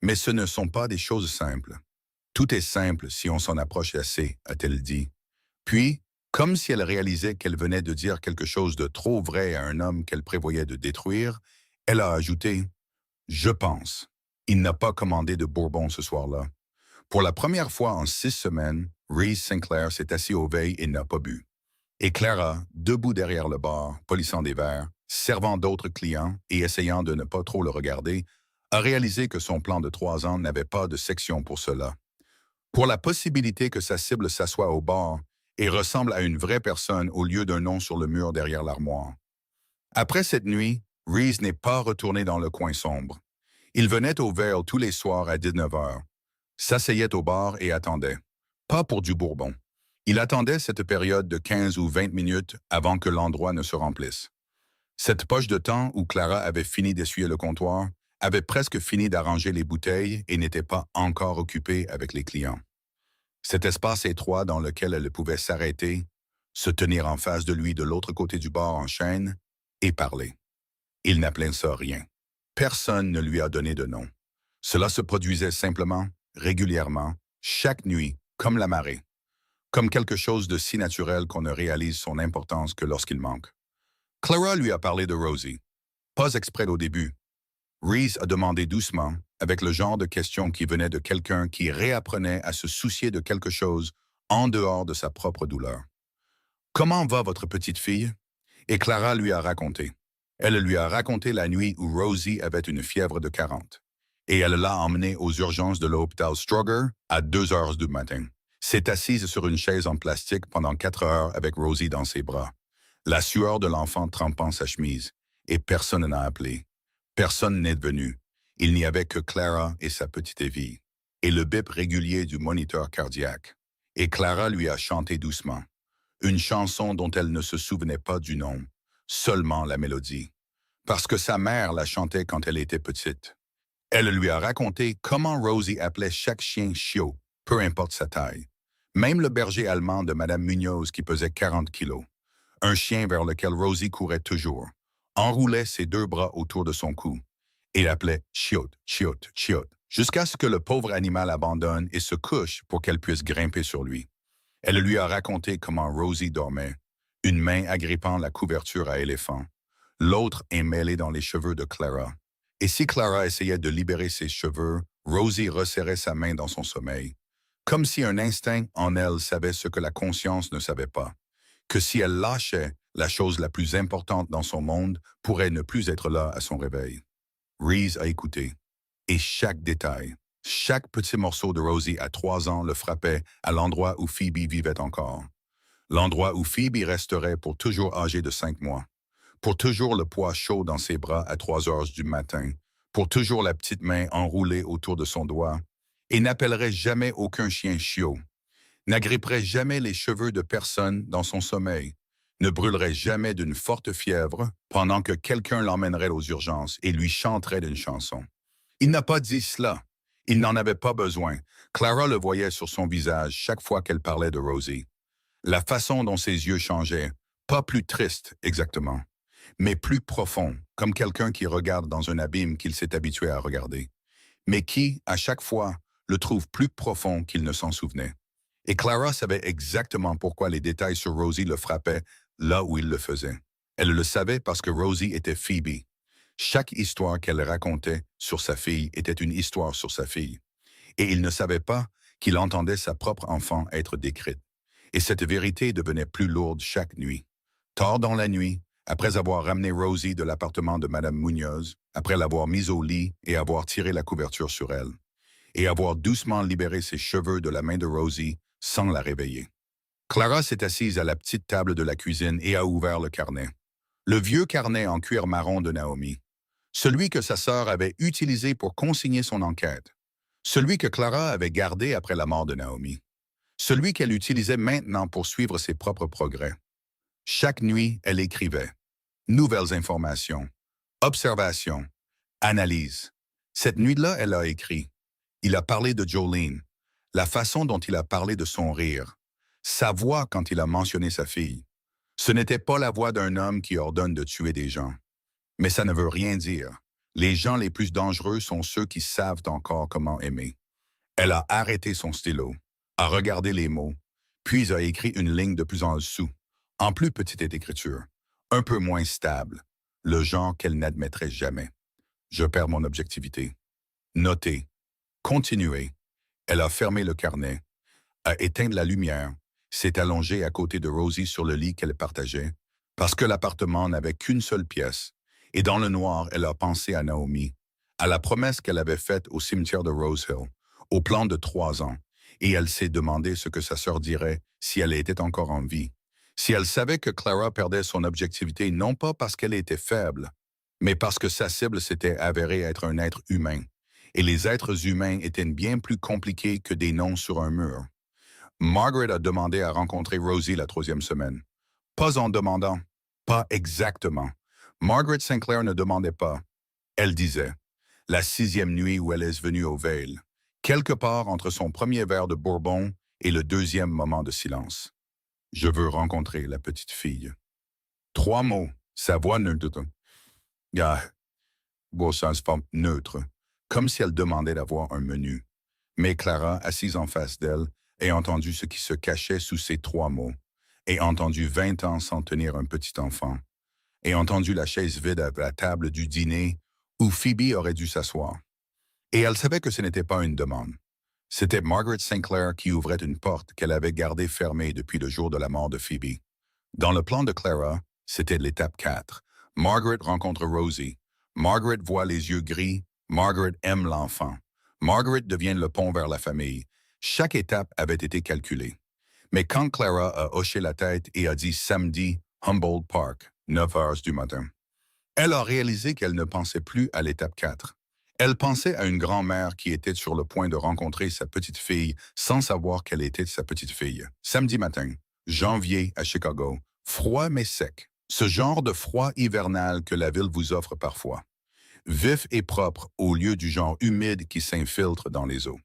mais ce ne sont pas des choses simples. Tout est simple si on s'en approche assez, a-t-elle dit. Puis, comme si elle réalisait qu'elle venait de dire quelque chose de trop vrai à un homme qu'elle prévoyait de détruire, elle a ajouté « Je pense. Il n'a pas commandé de bourbon ce soir-là. » Pour la première fois en 6 semaines, Reese Sinclair s'est assis aux veilles et n'a pas bu. Et Clara, debout derrière le bar, polissant des verres, servant d'autres clients et essayant de ne pas trop le regarder, a réalisé que son plan de 3 ans n'avait pas de section pour cela. Pour la possibilité que sa cible s'assoie au bar et ressemble à une vraie personne au lieu d'un nom sur le mur derrière l'armoire. Après cette nuit, Reese n'est pas retourné dans le coin sombre. Il venait au Vail tous les soirs à 19 heures, s'asseyait au bar et attendait. Pas pour du bourbon. Il attendait cette période de 15 ou 20 minutes avant que l'endroit ne se remplisse. Cette poche de temps où Clara avait fini d'essuyer le comptoir, avait presque fini d'arranger les bouteilles et n'était pas encore occupée avec les clients. Cet espace étroit dans lequel elle pouvait s'arrêter, se tenir en face de lui de l'autre côté du bar en chaîne et parler. Il n'appelait ça rien. Personne ne lui a donné de nom. Cela se produisait simplement, régulièrement, chaque nuit, comme la marée. Comme quelque chose de si naturel qu'on ne réalise son importance que lorsqu'il manque. Clara lui a parlé de Rosie. Pas exprès au début. Reese a demandé doucement, avec le genre de question qui venait de quelqu'un qui réapprenait à se soucier de quelque chose en dehors de sa propre douleur. « Comment va votre petite fille? » Et Clara lui a raconté. Elle lui a raconté la nuit où Rosie avait une fièvre de 40. Et elle l'a emmenée aux urgences de l'hôpital Stroger à 2 heures du matin. S'est assise sur une chaise en plastique pendant 4 heures avec Rosie dans ses bras. La sueur de l'enfant trempant sa chemise. Et personne n'a appelé. Personne n'est venu. Il n'y avait que Clara et sa petite Evie. Et le bip régulier du moniteur cardiaque. Et Clara lui a chanté doucement. Une chanson dont elle ne se souvenait pas du nom, seulement la mélodie. Parce que sa mère la chantait quand elle était petite. Elle lui a raconté comment Rosie appelait chaque chien chiot, peu importe sa taille. Même le berger allemand de Madame Munoz qui pesait 40 kilos. Un chien vers lequel Rosie courait toujours, enroulait ses 2 bras autour de son cou et l'appelait chiotte, chiotte, chiotte, jusqu'à ce que le pauvre animal abandonne et se couche pour qu'elle puisse grimper sur lui. Elle lui a raconté comment Rosie dormait, une main agrippant la couverture à éléphant, l'autre emmêlée dans les cheveux de Clara. Et si Clara essayait de libérer ses cheveux, Rosie resserrait sa main dans son sommeil. Comme si un instinct en elle savait ce que la conscience ne savait pas, que si elle lâchait, la chose la plus importante dans son monde pourrait ne plus être là à son réveil. Reese a écouté, et chaque détail, chaque petit morceau de Rosie à 3 ans le frappait à l'endroit où Phoebe vivait encore. L'endroit où Phoebe resterait pour toujours âgée de 5 mois, pour toujours le poids chaud dans ses bras à 3 heures du matin, pour toujours la petite main enroulée autour de son doigt, et n'appellerait jamais aucun chien chiot, n'agripperait jamais les cheveux de personne dans son sommeil, ne brûlerait jamais d'une forte fièvre pendant que quelqu'un l'emmènerait aux urgences et lui chanterait d'une chanson. Il n'a pas dit cela. Il n'en avait pas besoin. Clara le voyait sur son visage chaque fois qu'elle parlait de Rosie. La façon dont ses yeux changeaient, pas plus tristes exactement, mais plus profonds, comme quelqu'un qui regarde dans un abîme qu'il s'est habitué à regarder, mais qui, à chaque fois, le trouve plus profond qu'il ne s'en souvenait. Et Clara savait exactement pourquoi les détails sur Rosie le frappaient là où il le faisait. Elle le savait parce que Rosie était Phoebe. Chaque histoire qu'elle racontait sur sa fille était une histoire sur sa fille. Et il ne savait pas qu'il entendait sa propre enfant être décrite. Et cette vérité devenait plus lourde chaque nuit. Tard dans la nuit, après avoir ramené Rosie de l'appartement de Madame Munoz, après l'avoir mise au lit et avoir tiré la couverture sur elle, et avoir doucement libéré ses cheveux de la main de Rosie sans la réveiller. Clara s'est assise à la petite table de la cuisine et a ouvert le carnet. Le vieux carnet en cuir marron de Naomi. Celui que sa sœur avait utilisé pour consigner son enquête. Celui que Clara avait gardé après la mort de Naomi. Celui qu'elle utilisait maintenant pour suivre ses propres progrès. Chaque nuit, elle écrivait. Nouvelles informations, observations, analyses. Cette nuit-là, elle a écrit. Il a parlé de Jolene, la façon dont il a parlé de son rire, sa voix quand il a mentionné sa fille. Ce n'était pas la voix d'un homme qui ordonne de tuer des gens. Mais ça ne veut rien dire. Les gens les plus dangereux sont ceux qui savent encore comment aimer. Elle a arrêté son stylo, a regardé les mots, puis a écrit une ligne de plus en dessous, en plus petite écriture, un peu moins stable, le genre qu'elle n'admettrait jamais. Je perds mon objectivité. Notez. Continuez. Elle a fermé le carnet, a éteint la lumière, s'est allongée à côté de Rosie sur le lit qu'elle partageait, parce que l'appartement n'avait qu'une seule pièce, et dans le noir, elle a pensé à Naomi, à la promesse qu'elle avait faite au cimetière de Rose Hill, au plan de 3 ans, et elle s'est demandé ce que sa sœur dirait si elle était encore en vie, si elle savait que Clara perdait son objectivité non pas parce qu'elle était faible, mais parce que sa cible s'était avérée être un être humain, et les êtres humains étaient bien plus compliqués que des noms sur un mur. Margaret a demandé à rencontrer Rosie la 3e semaine. Pas en demandant, pas exactement. Margaret Sinclair ne demandait pas. Elle disait, la 6e nuit où elle est venue au Veil, quelque part entre son premier verre de Bourbon et le 2e moment de silence. Je veux rencontrer la petite fille. 3 mots, sa voix neutre. Ah, beau sens forme neutre, comme si elle demandait d'avoir un menu. Mais Clara, assise en face d'elle, a entendu ce qui se cachait sous ces 3 mots, et entendu 20 ans sans tenir un petit enfant, et entendu la chaise vide à la table du dîner où Phoebe aurait dû s'asseoir. Et elle savait que ce n'était pas une demande. C'était Margaret Sinclair qui ouvrait une porte qu'elle avait gardée fermée depuis le jour de la mort de Phoebe. Dans le plan de Clara, c'était l'étape 4. Margaret rencontre Rosie. Margaret voit les yeux gris. Margaret aime l'enfant. Margaret devient le pont vers la famille. Chaque étape avait été calculée. Mais quand Clara a hoché la tête et a dit samedi, Humboldt Park, 9 heures du matin, elle a réalisé qu'elle ne pensait plus à l'étape 4. Elle pensait à une grand-mère qui était sur le point de rencontrer sa petite fille sans savoir qu'elle était sa petite fille. Samedi matin, janvier à Chicago, froid mais sec. Ce genre de froid hivernal que la ville vous offre parfois. Vif et propre au lieu du genre humide qui s'infiltre dans les eaux.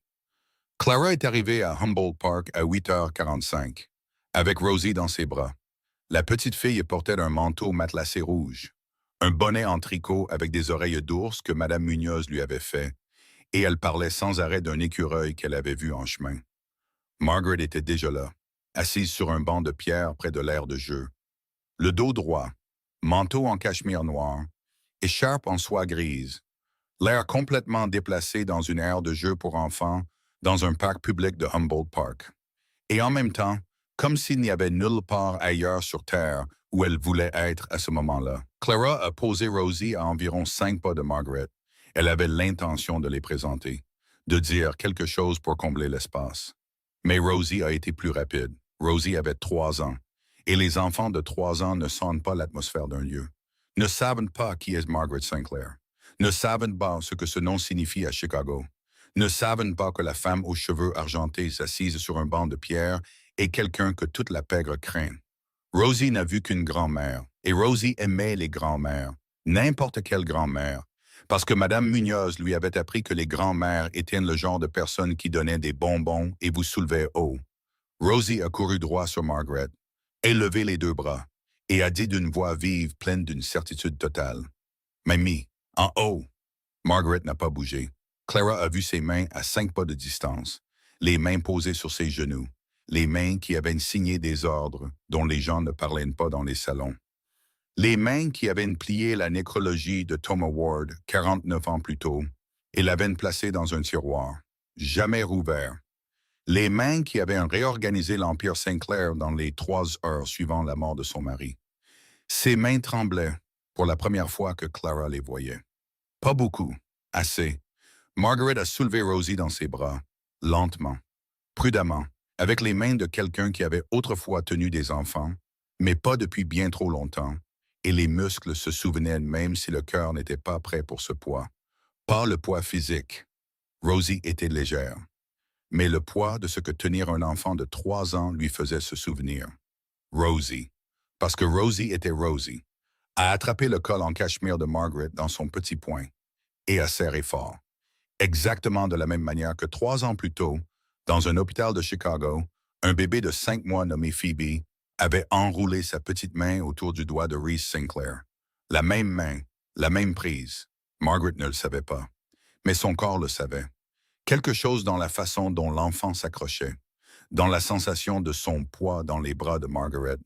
Clara est arrivée à Humboldt Park à 8h45, avec Rosie dans ses bras. La petite fille portait un manteau matelassé rouge, un bonnet en tricot avec des oreilles d'ours que Madame Munoz lui avait fait, et elle parlait sans arrêt d'un écureuil qu'elle avait vu en chemin. Margaret était déjà là, assise sur un banc de pierre près de l'aire de jeu. Le dos droit, manteau en cachemire noir, écharpe en soie grise, l'air complètement déplacé dans une aire de jeu pour enfants dans un parc public de Humboldt Park. Et en même temps, comme s'il n'y avait nulle part ailleurs sur Terre où elle voulait être à ce moment-là. Clara a posé Rosie à environ 5 pas de Margaret. Elle avait l'intention de les présenter, de dire quelque chose pour combler l'espace. Mais Rosie a été plus rapide. Rosie avait 3 ans. Et les enfants de 3 ans ne sentent pas l'atmosphère d'un lieu, ne savent pas qui est Margaret Sinclair, ne savent pas ce que ce nom signifie à Chicago, ne savent pas que la femme aux cheveux argentés assise sur un banc de pierre est quelqu'un que toute la pègre craint. Rosie n'a vu qu'une grand-mère, et Rosie aimait les grands-mères, n'importe quelle grand-mère, parce que Madame Munoz lui avait appris que les grands-mères étaient le genre de personnes qui donnaient des bonbons et vous soulevaient haut. Rosie a couru droit sur Margaret, élevé les 2 bras, et a dit d'une voix vive pleine d'une certitude totale. « Mamie, en haut! » Margaret n'a pas bougé. Clara a vu ses mains à 5 pas de distance, les mains posées sur ses genoux, les mains qui avaient signé des ordres dont les gens ne parlaient pas dans les salons. Les mains qui avaient plié la nécrologie de Thomas Ward 49 ans plus tôt et l'avaient placée dans un tiroir, jamais rouvert. Les mains qui avaient réorganisé l'Empire Sinclair dans les 3 heures suivant la mort de son mari. Ses mains tremblaient pour la première fois que Clara les voyait. Pas beaucoup, assez. Margaret a soulevé Rosie dans ses bras, lentement, prudemment, avec les mains de quelqu'un qui avait autrefois tenu des enfants, mais pas depuis bien trop longtemps, et les muscles se souvenaient même si le cœur n'était pas prêt pour ce poids. Pas le poids physique. Rosie était légère, mais le poids de ce que tenir un enfant de 3 ans lui faisait se souvenir. Rosie, parce que Rosie était Rosie, a attrapé le col en cachemire de Margaret dans son petit poing et a serré fort. Exactement de la même manière que 3 ans plus tôt, dans un hôpital de Chicago, un bébé de 5 mois nommé Phoebe avait enroulé sa petite main autour du doigt de Reese Sinclair. La même main, la même prise. Margaret ne le savait pas, mais son corps le savait. Quelque chose dans la façon dont l'enfant s'accrochait, dans la sensation de son poids dans les bras de Margaret,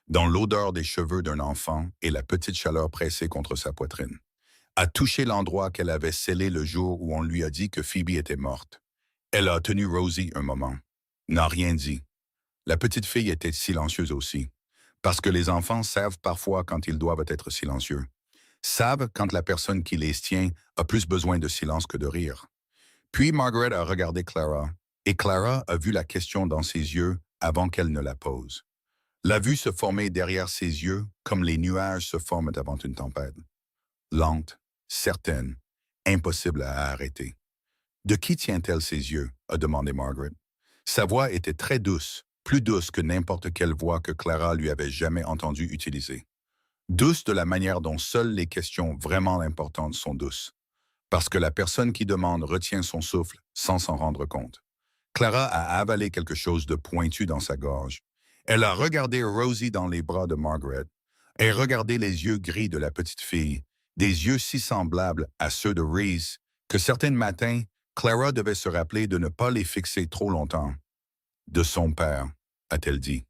dans l'odeur des cheveux d'un enfant et la petite chaleur pressée contre sa poitrine, a touché l'endroit qu'elle avait scellé le jour où on lui a dit que Phoebe était morte. Elle a tenu Rosie un moment, n'a rien dit. La petite fille était silencieuse aussi, parce que les enfants savent parfois quand ils doivent être silencieux, savent quand la personne qui les tient a plus besoin de silence que de rire. Puis Margaret a regardé Clara, et Clara a vu la question dans ses yeux avant qu'elle ne la pose. L'a vue se former derrière ses yeux comme les nuages se forment avant une tempête. Lente, certaine, impossible à arrêter. « De qui tient-elle ses yeux ?» a demandé Margaret. Sa voix était très douce, plus douce que n'importe quelle voix que Clara lui avait jamais entendu utiliser. Douce de la manière dont seules les questions vraiment importantes sont douces. Parce que la personne qui demande retient son souffle sans s'en rendre compte. Clara a avalé quelque chose de pointu dans sa gorge. Elle a regardé Rosie dans les bras de Margaret et regardé les yeux gris de la petite fille, des yeux si semblables à ceux de Reese que certains matins, Clara devait se rappeler de ne pas les fixer trop longtemps. « De son père », a-t-elle dit.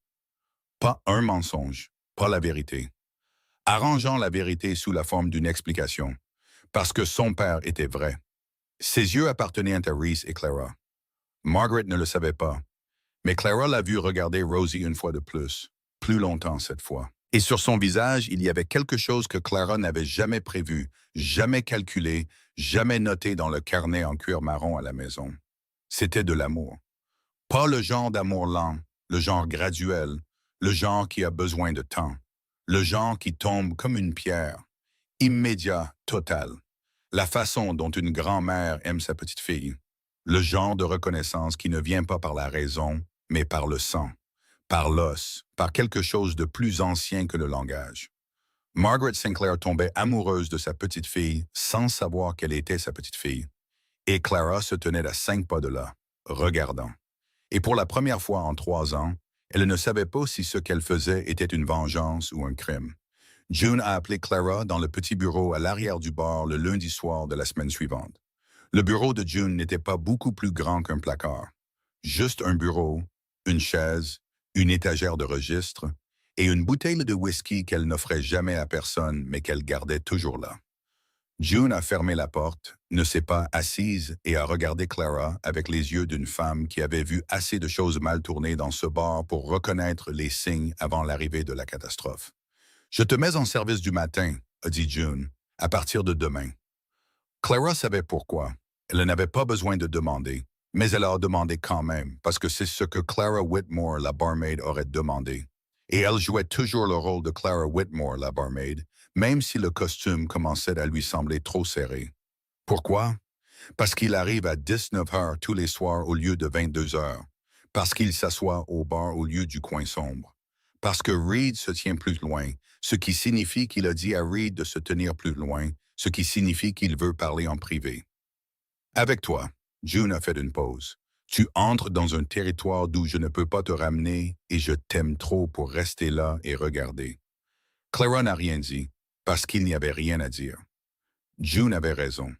Pas un mensonge, pas la vérité. Arrangeant la vérité sous la forme d'une explication, parce que son père était vrai. Ses yeux appartenaient à Reese et Clara. Margaret ne le savait pas, mais Clara l'a vu regarder Rosie une fois de plus longtemps cette fois. Et sur son visage, il y avait quelque chose que Clara n'avait jamais prévu, jamais calculé, jamais noté dans le carnet en cuir marron à la maison. C'était de l'amour. Pas le genre d'amour lent, le genre graduel, le genre qui a besoin de temps, le genre qui tombe comme une pierre, immédiat, total. La façon dont une grand-mère aime sa petite fille. Le genre de reconnaissance qui ne vient pas par la raison, mais par le sang, par l'os, par quelque chose de plus ancien que le langage. Margaret Sinclair tombait amoureuse de sa petite fille sans savoir qu'elle était sa petite fille. Et Clara se tenait à 5 pas de là, regardant. Et pour la première fois en 3 ans, elle ne savait pas si ce qu'elle faisait était une vengeance ou un crime. June a appelé Clara dans le petit bureau à l'arrière du bar le lundi soir de la semaine suivante. Le bureau de June n'était pas beaucoup plus grand qu'un placard. Juste un bureau, une chaise, une étagère de registre et une bouteille de whisky qu'elle n'offrait jamais à personne mais qu'elle gardait toujours là. June a fermé la porte, ne s'est pas assise et a regardé Clara avec les yeux d'une femme qui avait vu assez de choses mal tourner dans ce bar pour reconnaître les signes avant l'arrivée de la catastrophe. Je te mets en service du matin, a dit June, à partir de demain. Clara savait pourquoi. Elle n'avait pas besoin de demander, mais elle a demandé quand même, parce que c'est ce que Clara Whitmore, la barmaid, aurait demandé. Et elle jouait toujours le rôle de Clara Whitmore, la barmaid, même si le costume commençait à lui sembler trop serré. Pourquoi? Parce qu'il arrive à 19 heures tous les soirs au lieu de 22 heures. Parce qu'il s'assoit au bar au lieu du coin sombre. Parce que Reed se tient plus loin, ce qui signifie qu'il a dit à Reed de se tenir plus loin, ce qui signifie qu'il veut parler en privé. Avec toi, June a fait une pause. Tu entres dans un territoire d'où je ne peux pas te ramener et je t'aime trop pour rester là et regarder. Clara n'a rien dit, parce qu'il n'y avait rien à dire. June avait raison.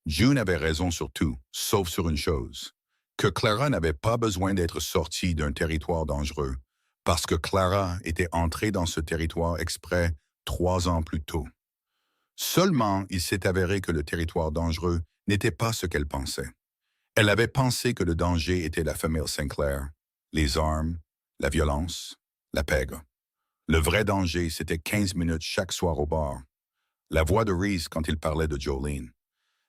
June avait raison sur tout, sauf sur une chose, que Clara n'avait pas besoin d'être sortie d'un territoire dangereux, parce que Clara était entrée dans ce territoire exprès 3 ans plus tôt. Seulement, il s'est avéré que le territoire dangereux n'était pas ce qu'elle pensait. Elle avait pensé que le danger était la famille Sinclair, les armes, la violence, la pègre. Le vrai danger, c'était 15 minutes chaque soir au bar. La voix de Reese quand il parlait de Jolene.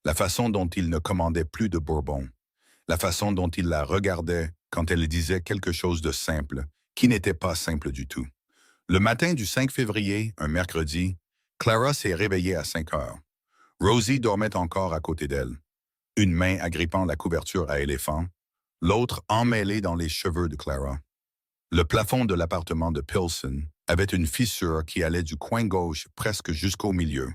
La façon dont il ne commandait plus de bourbon. La façon dont il la regardait quand elle disait quelque chose de simple, qui n'était pas simple du tout. Le matin du 5 février, un mercredi, Clara s'est réveillée à 5 heures. Rosie dormait encore à côté d'elle, une main agrippant la couverture à éléphant, l'autre emmêlée dans les cheveux de Clara. Le plafond de l'appartement de Pilson avait une fissure qui allait du coin gauche presque jusqu'au milieu.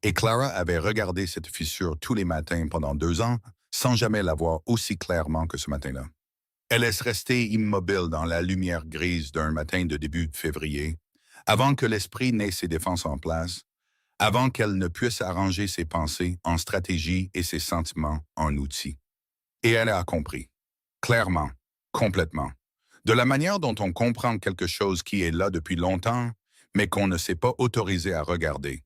Et Clara avait regardé cette fissure tous les matins pendant 2 ans sans jamais la voir aussi clairement que ce matin-là. Elle est restée immobile dans la lumière grise d'un matin de début février, avant que l'esprit n'ait ses défenses en place, avant qu'elle ne puisse arranger ses pensées en stratégie et ses sentiments en outils. Et elle a compris, clairement, complètement, de la manière dont on comprend quelque chose qui est là depuis longtemps, mais qu'on ne s'est pas autorisé à regarder.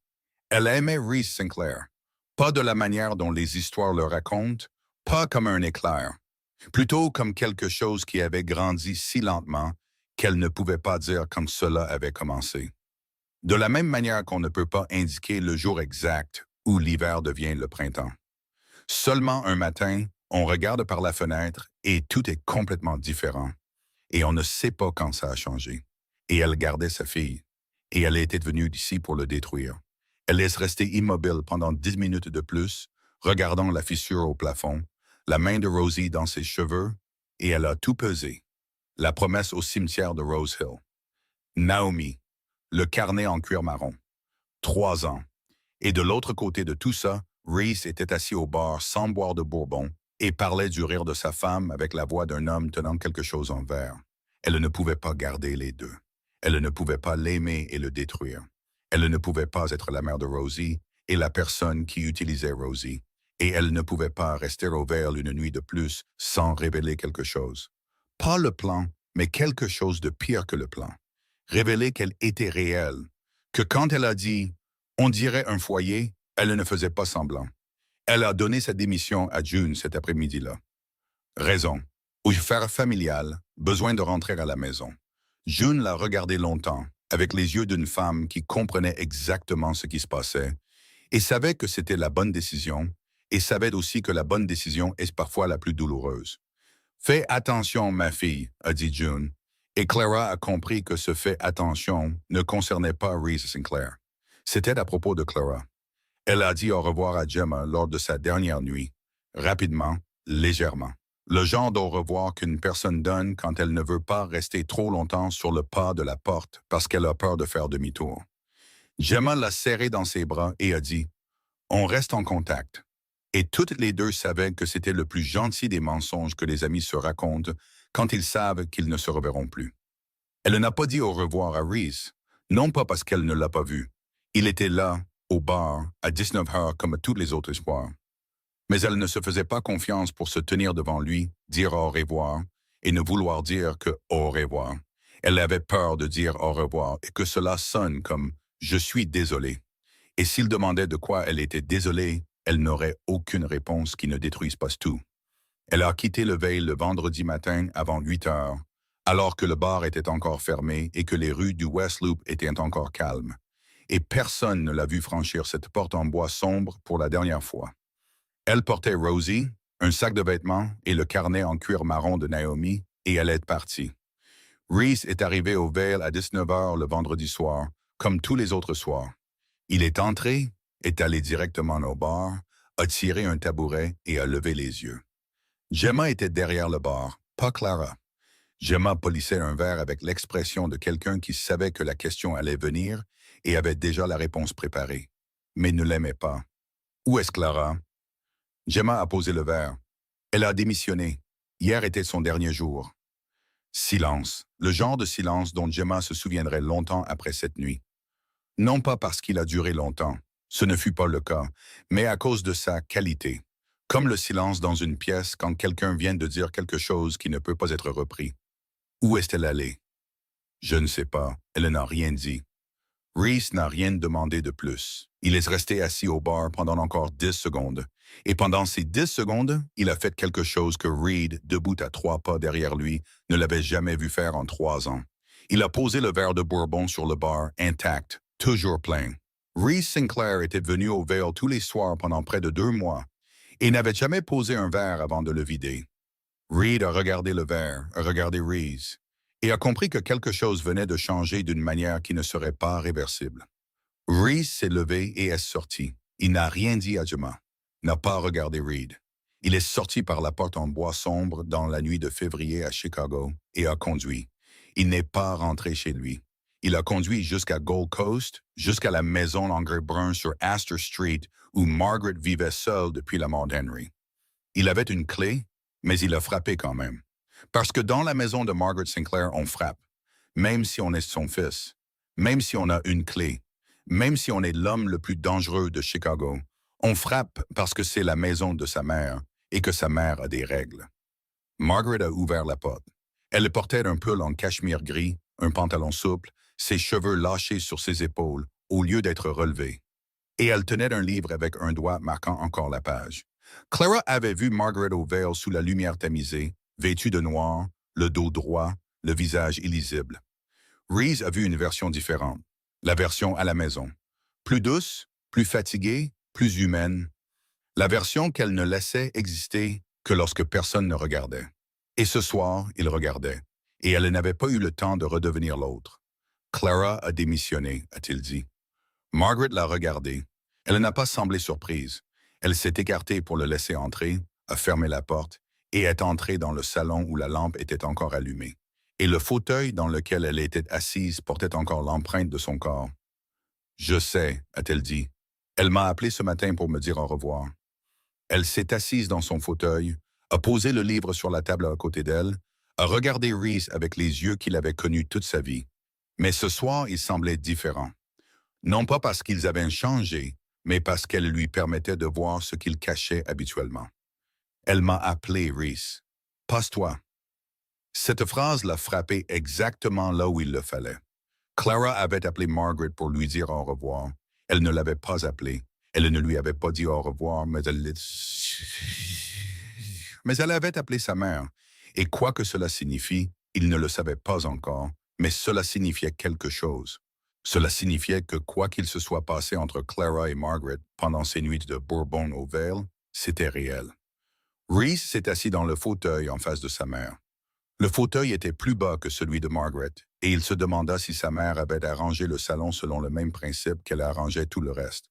Elle aimait Reese Sinclair, pas de la manière dont les histoires le racontent, pas comme un éclair, plutôt comme quelque chose qui avait grandi si lentement qu'elle ne pouvait pas dire quand cela avait commencé. De la même manière qu'on ne peut pas indiquer le jour exact où l'hiver devient le printemps. Seulement un matin, on regarde par la fenêtre et tout est complètement différent. Et on ne sait pas quand ça a changé. Et elle gardait sa fille. Et elle était venue d'ici pour le détruire. Elle laisse rester immobile pendant 10 minutes de plus, regardant la fissure au plafond, la main de Rosie dans ses cheveux, et elle a tout pesé. La promesse au cimetière de Rose Hill. Naomi, le carnet en cuir marron. 3 ans. Et de l'autre côté de tout ça, Reese était assis au bar sans boire de bourbon et parlait du rire de sa femme avec la voix d'un homme tenant quelque chose en verre. Elle ne pouvait pas garder les deux. Elle ne pouvait pas l'aimer et le détruire. Elle ne pouvait pas être la mère de Rosie et la personne qui utilisait Rosie. Et elle ne pouvait pas rester au vert une nuit de plus sans révéler quelque chose. Pas le plan, mais quelque chose de pire que le plan. Révéler qu'elle était réelle. Que quand elle a dit « on dirait un foyer », elle ne faisait pas semblant. Elle a donné sa démission à June cet après-midi-là. Raison. Affaire familiale, besoin de rentrer à la maison. June l'a regardé longtemps, avec les yeux d'une femme qui comprenait exactement ce qui se passait, et savait que c'était la bonne décision, et savait aussi que la bonne décision est parfois la plus douloureuse. « Fais attention, ma fille », a dit June, et Clara a compris que ce « fait attention » ne concernait pas Reese Sinclair. C'était à propos de Clara. Elle a dit au revoir à Gemma lors de sa dernière nuit, rapidement, légèrement. Le genre d'au revoir qu'une personne donne quand elle ne veut pas rester trop longtemps sur le pas de la porte parce qu'elle a peur de faire demi-tour. Gemma l'a serré dans ses bras et a dit « On reste en contact ». Et toutes les deux savaient que c'était le plus gentil des mensonges que les amis se racontent quand ils savent qu'ils ne se reverront plus. Elle n'a pas dit au revoir à Reese, non pas parce qu'elle ne l'a pas vu. Il était là, au bar, à 19 heures comme tous les autres soirs. Mais elle ne se faisait pas confiance pour se tenir devant lui, dire au revoir, et ne vouloir dire que au revoir. Elle avait peur de dire au revoir et que cela sonne comme « je suis désolé ». Et s'il demandait de quoi elle était désolée, elle n'aurait aucune réponse qui ne détruise pas tout. Elle a quitté le Veil le vendredi matin avant 8 heures, alors que le bar était encore fermé et que les rues du West Loop étaient encore calmes. Et personne ne l'a vu franchir cette porte en bois sombre pour la dernière fois. Elle portait Rosie, un sac de vêtements et le carnet en cuir marron de Naomi, et elle est partie. Reese est arrivé au Veil à 19 heures le vendredi soir, comme tous les autres soirs. Il est entré, est allé directement au bar, a tiré un tabouret et a levé les yeux. Gemma était derrière le bar, pas Clara. Gemma polissait un verre avec l'expression de quelqu'un qui savait que la question allait venir et avait déjà la réponse préparée, mais ne l'aimait pas. Où est-ce Clara? Gemma a posé le verre. Elle a démissionné. Hier était son dernier jour. Silence, le genre de silence dont Gemma se souviendrait longtemps après cette nuit. Non pas parce qu'il a duré longtemps, ce ne fut pas le cas, mais à cause de sa qualité. Comme le silence dans une pièce quand quelqu'un vient de dire quelque chose qui ne peut pas être repris. Où est-elle allée? Je ne sais pas, elle n'a rien dit. Reese n'a rien demandé de plus. Il est resté assis au bar pendant encore 10 secondes. Et pendant ces 10 secondes, il a fait quelque chose que Reed, debout à 3 pas derrière lui, ne l'avait jamais vu faire en 3 ans. Il a posé le verre de bourbon sur le bar, intact, toujours plein. Reese Sinclair était venu au Veil tous les soirs pendant près de 2 mois et n'avait jamais posé un verre avant de le vider. Reed a regardé le verre, a regardé Reese, et a compris que quelque chose venait de changer d'une manière qui ne serait pas réversible. Reese s'est levé et est sorti. Il n'a rien dit à Gemma, n'a pas regardé Reed. Il est sorti par la porte en bois sombre dans la nuit de février à Chicago et a conduit. Il n'est pas rentré chez lui. Il a conduit jusqu'à Gold Coast, jusqu'à la maison Langer Brun sur Astor Street où Margaret vivait seule depuis la mort d'Henry. Il avait une clé, mais il a frappé quand même. Parce que dans la maison de Margaret Sinclair, on frappe, même si on est son fils, même si on a une clé, même si on est l'homme le plus dangereux de Chicago. On frappe parce que c'est la maison de sa mère et que sa mère a des règles. Margaret a ouvert la porte. Elle portait un pull en cachemire gris, un pantalon souple, ses cheveux lâchés sur ses épaules, au lieu d'être relevés. Et elle tenait un livre avec un doigt marquant encore la page. Clara avait vu Margaret au Veil sous la lumière tamisée, vêtue de noir, le dos droit, le visage illisible. Reese a vu une version différente, la version à la maison. Plus douce, plus fatiguée, plus humaine. La version qu'elle ne laissait exister que lorsque personne ne regardait. Et ce soir, il regardait, et elle n'avait pas eu le temps de redevenir l'autre. Clara a démissionné, a-t-il dit. Margaret l'a regardé. Elle n'a pas semblé surprise. Elle s'est écartée pour le laisser entrer, a fermé la porte et est entrée dans le salon où la lampe était encore allumée. Et le fauteuil dans lequel elle était assise portait encore l'empreinte de son corps. « Je sais », a-t-elle dit. Elle m'a appelé ce matin pour me dire au revoir. Elle s'est assise dans son fauteuil, a posé le livre sur la table à côté d'elle, a regardé Reese avec les yeux qu'il avait connus toute sa vie. Mais ce soir, il semblait différent. Non pas parce qu'ils avaient changé, mais parce qu'elle lui permettait de voir ce qu'il cachait habituellement. Elle m'a appelé, Reese. Passe-toi. Cette phrase l'a frappé exactement là où il le fallait. Clara avait appelé Margaret pour lui dire au revoir. Elle ne l'avait pas appelée. Elle ne lui avait pas dit au revoir, mais elle avait appelé sa mère. Et quoi que cela signifie, il ne le savait pas encore, mais cela signifiait quelque chose. Cela signifiait que quoi qu'il se soit passé entre Clara et Margaret pendant ces nuits de Bourbon au Veil, c'était réel. Reese s'est assis dans le fauteuil en face de sa mère. Le fauteuil était plus bas que celui de Margaret, et il se demanda si sa mère avait arrangé le salon selon le même principe qu'elle arrangeait tout le reste,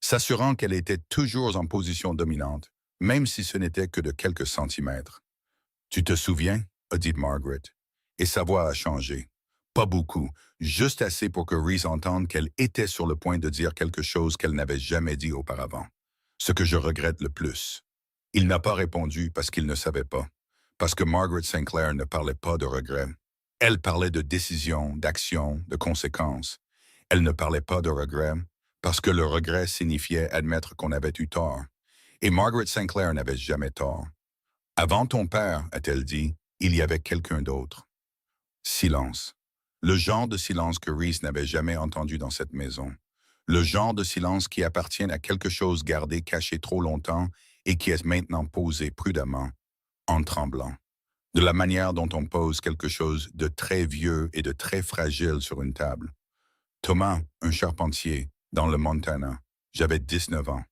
s'assurant qu'elle était toujours en position dominante, même si ce n'était que de quelques centimètres. « Tu te souviens ?» a dit Margaret, et sa voix a changé. Pas beaucoup, juste assez pour que Reese entende qu'elle était sur le point de dire quelque chose qu'elle n'avait jamais dit auparavant. Ce que je regrette le plus. Il n'a pas répondu parce qu'il ne savait pas, parce que Margaret Sinclair ne parlait pas de regret. Elle parlait de décision, d'action, de conséquences. Elle ne parlait pas de regret, parce que le regret signifiait admettre qu'on avait eu tort. Et Margaret Sinclair n'avait jamais tort. Avant ton père, a-t-elle dit, il y avait quelqu'un d'autre. Silence. Le genre de silence que Reese n'avait jamais entendu dans cette maison. Le genre de silence qui appartient à quelque chose gardé caché trop longtemps et qui est maintenant posé prudemment, en tremblant. De la manière dont on pose quelque chose de très vieux et de très fragile sur une table. Thomas, un charpentier, dans le Montana. J'avais 19 ans.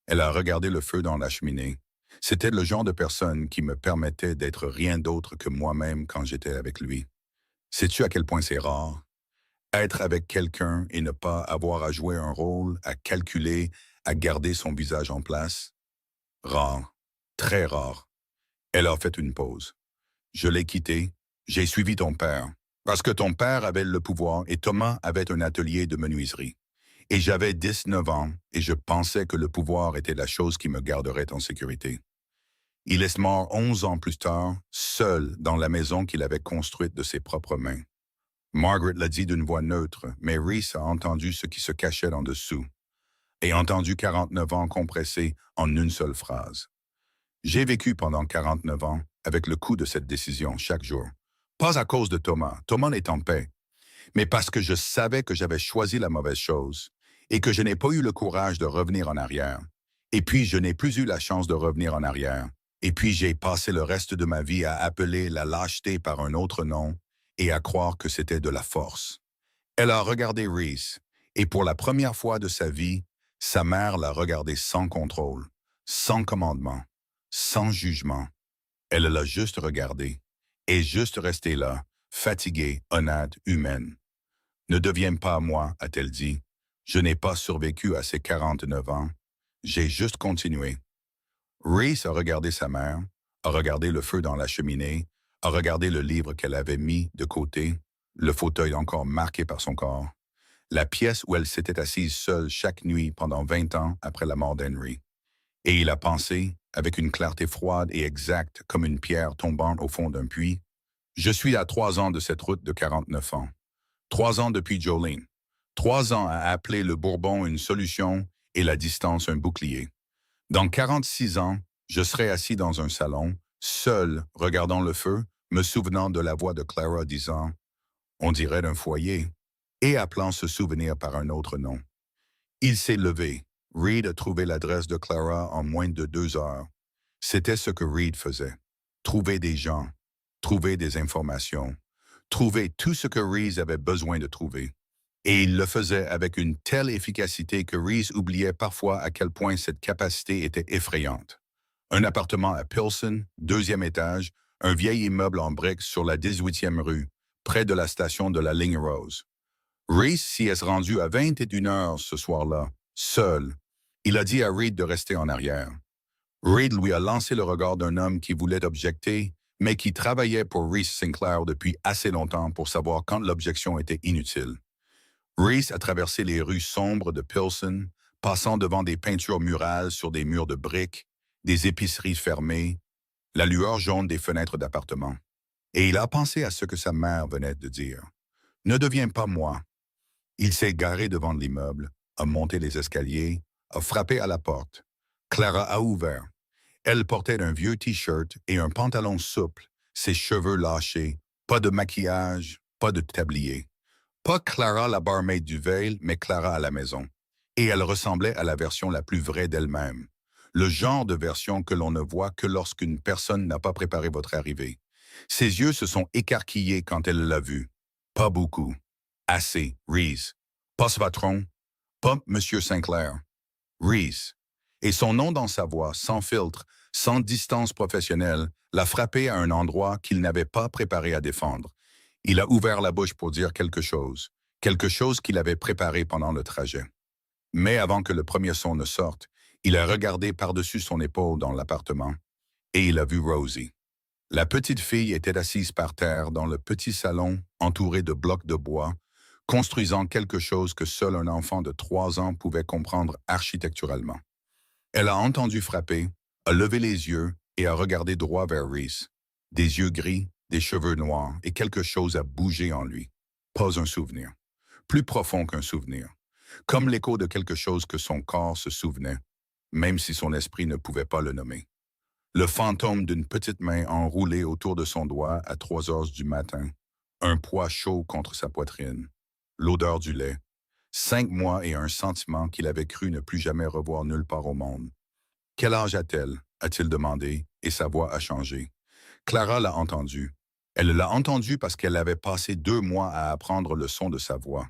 Elle a regardé le feu dans la cheminée. C'était le genre de personne qui me permettait d'être rien d'autre que moi-même quand j'étais avec lui. Sais-tu à quel point c'est rare? Être avec quelqu'un et ne pas avoir à jouer un rôle, à calculer, à garder son visage en place? Rare. Très rare. Elle a fait une pause. Je l'ai quitté. J'ai suivi ton père. Parce que ton père avait le pouvoir et Thomas avait un atelier de menuiserie. Et j'avais 19 ans et je pensais que le pouvoir était la chose qui me garderait en sécurité. Il est mort 11 ans plus tard, seul dans la maison qu'il avait construite de ses propres mains. Margaret l'a dit d'une voix neutre, mais Reese a entendu ce qui se cachait en dessous et entendu 49 ans compressés en une seule phrase. J'ai vécu pendant 49 ans avec le coup de cette décision chaque jour. Pas à cause de Thomas, Thomas est en paix, mais parce que je savais que j'avais choisi la mauvaise chose et que je n'ai pas eu le courage de revenir en arrière. Et puis, je n'ai plus eu la chance de revenir en arrière. Et puis, j'ai passé le reste de ma vie à appeler la lâcheté par un autre nom et à croire que c'était de la force. Elle a regardé Reese, et pour la première fois de sa vie, sa mère l'a regardé sans contrôle, sans commandement, sans jugement. Elle l'a juste regardé, et juste restée là, fatiguée, honnête, humaine. Ne deviens pas moi, a-t-elle dit. Je n'ai pas survécu à ces 49 ans. J'ai juste continué. Reese a regardé sa mère, a regardé le feu dans la cheminée, a regardé le livre qu'elle avait mis de côté, le fauteuil encore marqué par son corps, la pièce où elle s'était assise seule chaque nuit pendant 20 ans après la mort d'Henry. Et il a pensé, avec une clarté froide et exacte comme une pierre tombant au fond d'un puits, je suis à 3 ans de cette route de 49 ans. 3 ans depuis Jolene. 3 ans à appeler le Bourbon une solution et la distance un bouclier. Dans 46 ans, je serai assis dans un salon, seul, regardant le feu, me souvenant de la voix de Clara disant « On dirait d'un foyer » et appelant ce souvenir par un autre nom. Il s'est levé. Reed a trouvé l'adresse de Clara en moins de 2 heures. C'était ce que Reed faisait. Trouver des gens, trouver des informations, trouver tout ce que Reese avait besoin de trouver. Et il le faisait avec une telle efficacité que Reese oubliait parfois à quel point cette capacité était effrayante. Un appartement à Pilsen, 2e étage, un vieil immeuble en briques sur la 18e rue, près de la station de la ligne Rose. Reese s'y est rendu à 21 heures ce soir-là, seul. Il a dit à Reed de rester en arrière. Reed lui a lancé le regard d'un homme qui voulait objecter, mais qui travaillait pour Reese Sinclair depuis assez longtemps pour savoir quand l'objection était inutile. Reese a traversé les rues sombres de Pilsen, passant devant des peintures murales sur des murs de briques, des épiceries fermées, la lueur jaune des fenêtres d'appartements. Et il a pensé à ce que sa mère venait de dire. « Ne deviens pas moi. » Il s'est garé devant l'immeuble, a monté les escaliers, a frappé à la porte. Clara a ouvert. Elle portait un vieux T-shirt et un pantalon souple, ses cheveux lâchés, pas de maquillage, pas de tablier. Pas Clara la barmaid du Veil, mais Clara à la maison. Et elle ressemblait à la version la plus vraie d'elle-même. Le genre de version que l'on ne voit que lorsqu'une personne n'a pas préparé votre arrivée. Ses yeux se sont écarquillés quand elle l'a vue. Pas beaucoup. Assez, Reese. Pas ce patron. Pas Monsieur Sinclair. Reese. Et son nom dans sa voix, sans filtre, sans distance professionnelle, l'a frappé à un endroit qu'il n'avait pas préparé à défendre. Il a ouvert la bouche pour dire quelque chose qu'il avait préparé pendant le trajet. Mais avant que le premier son ne sorte, il a regardé par-dessus son épaule dans l'appartement et il a vu Rosie. La petite fille était assise par terre dans le petit salon entouré de blocs de bois, construisant quelque chose que seul un enfant de 3 ans pouvait comprendre architecturalement. Elle a entendu frapper, a levé les yeux et a regardé droit vers Reese. Des yeux gris, des cheveux noirs et quelque chose a bougé en lui. Pas un souvenir. Plus profond qu'un souvenir. Comme l'écho de quelque chose que son corps se souvenait, même si son esprit ne pouvait pas le nommer. Le fantôme d'une petite main enroulée autour de son doigt à 3 heures du matin. Un poids chaud contre sa poitrine. L'odeur du lait. 5 mois et un sentiment qu'il avait cru ne plus jamais revoir nulle part au monde. Quel âge a-t-elle? A-t-il demandé, et sa voix a changé. Clara l'a entendu. Elle l'a entendu parce qu'elle avait passé 2 mois à apprendre le son de sa voix.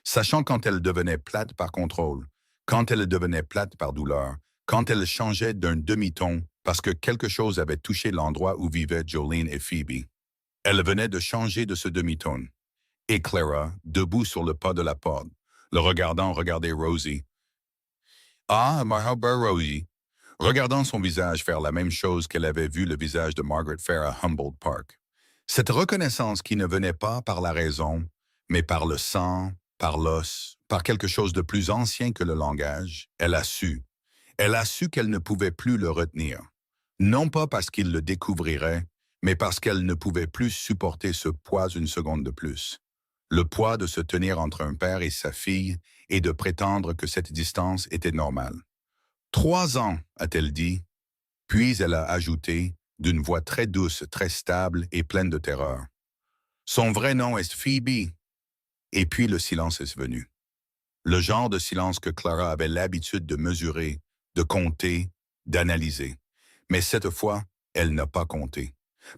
Sachant quand elle devenait plate par contrôle, quand elle devenait plate par douleur, quand elle changeait d'un demi-ton parce que quelque chose avait touché l'endroit où vivaient Jolene et Phoebe. Elle venait de changer de ce demi-ton. Et Clara, debout sur le pas de la porte, le regardant regarder Rosie. Ah, marhaba Rosie. Regardant son visage faire la même chose qu'elle avait vu le visage de Margaret faire à Humboldt Park. Cette reconnaissance qui ne venait pas par la raison, mais par le sang, par l'os, par quelque chose de plus ancien que le langage, elle a su. Elle a su qu'elle ne pouvait plus le retenir. Non pas parce qu'il le découvrirait, mais parce qu'elle ne pouvait plus supporter ce poids une seconde de plus. Le poids de se tenir entre un père et sa fille et de prétendre que cette distance était normale. 3 ans, a-t-elle dit, puis elle a ajouté, d'une voix très douce, très stable et pleine de terreur. Son vrai nom est Phoebe. Et puis le silence est venu. Le genre de silence que Clara avait l'habitude de mesurer, de compter, d'analyser. Mais cette fois, elle n'a pas compté.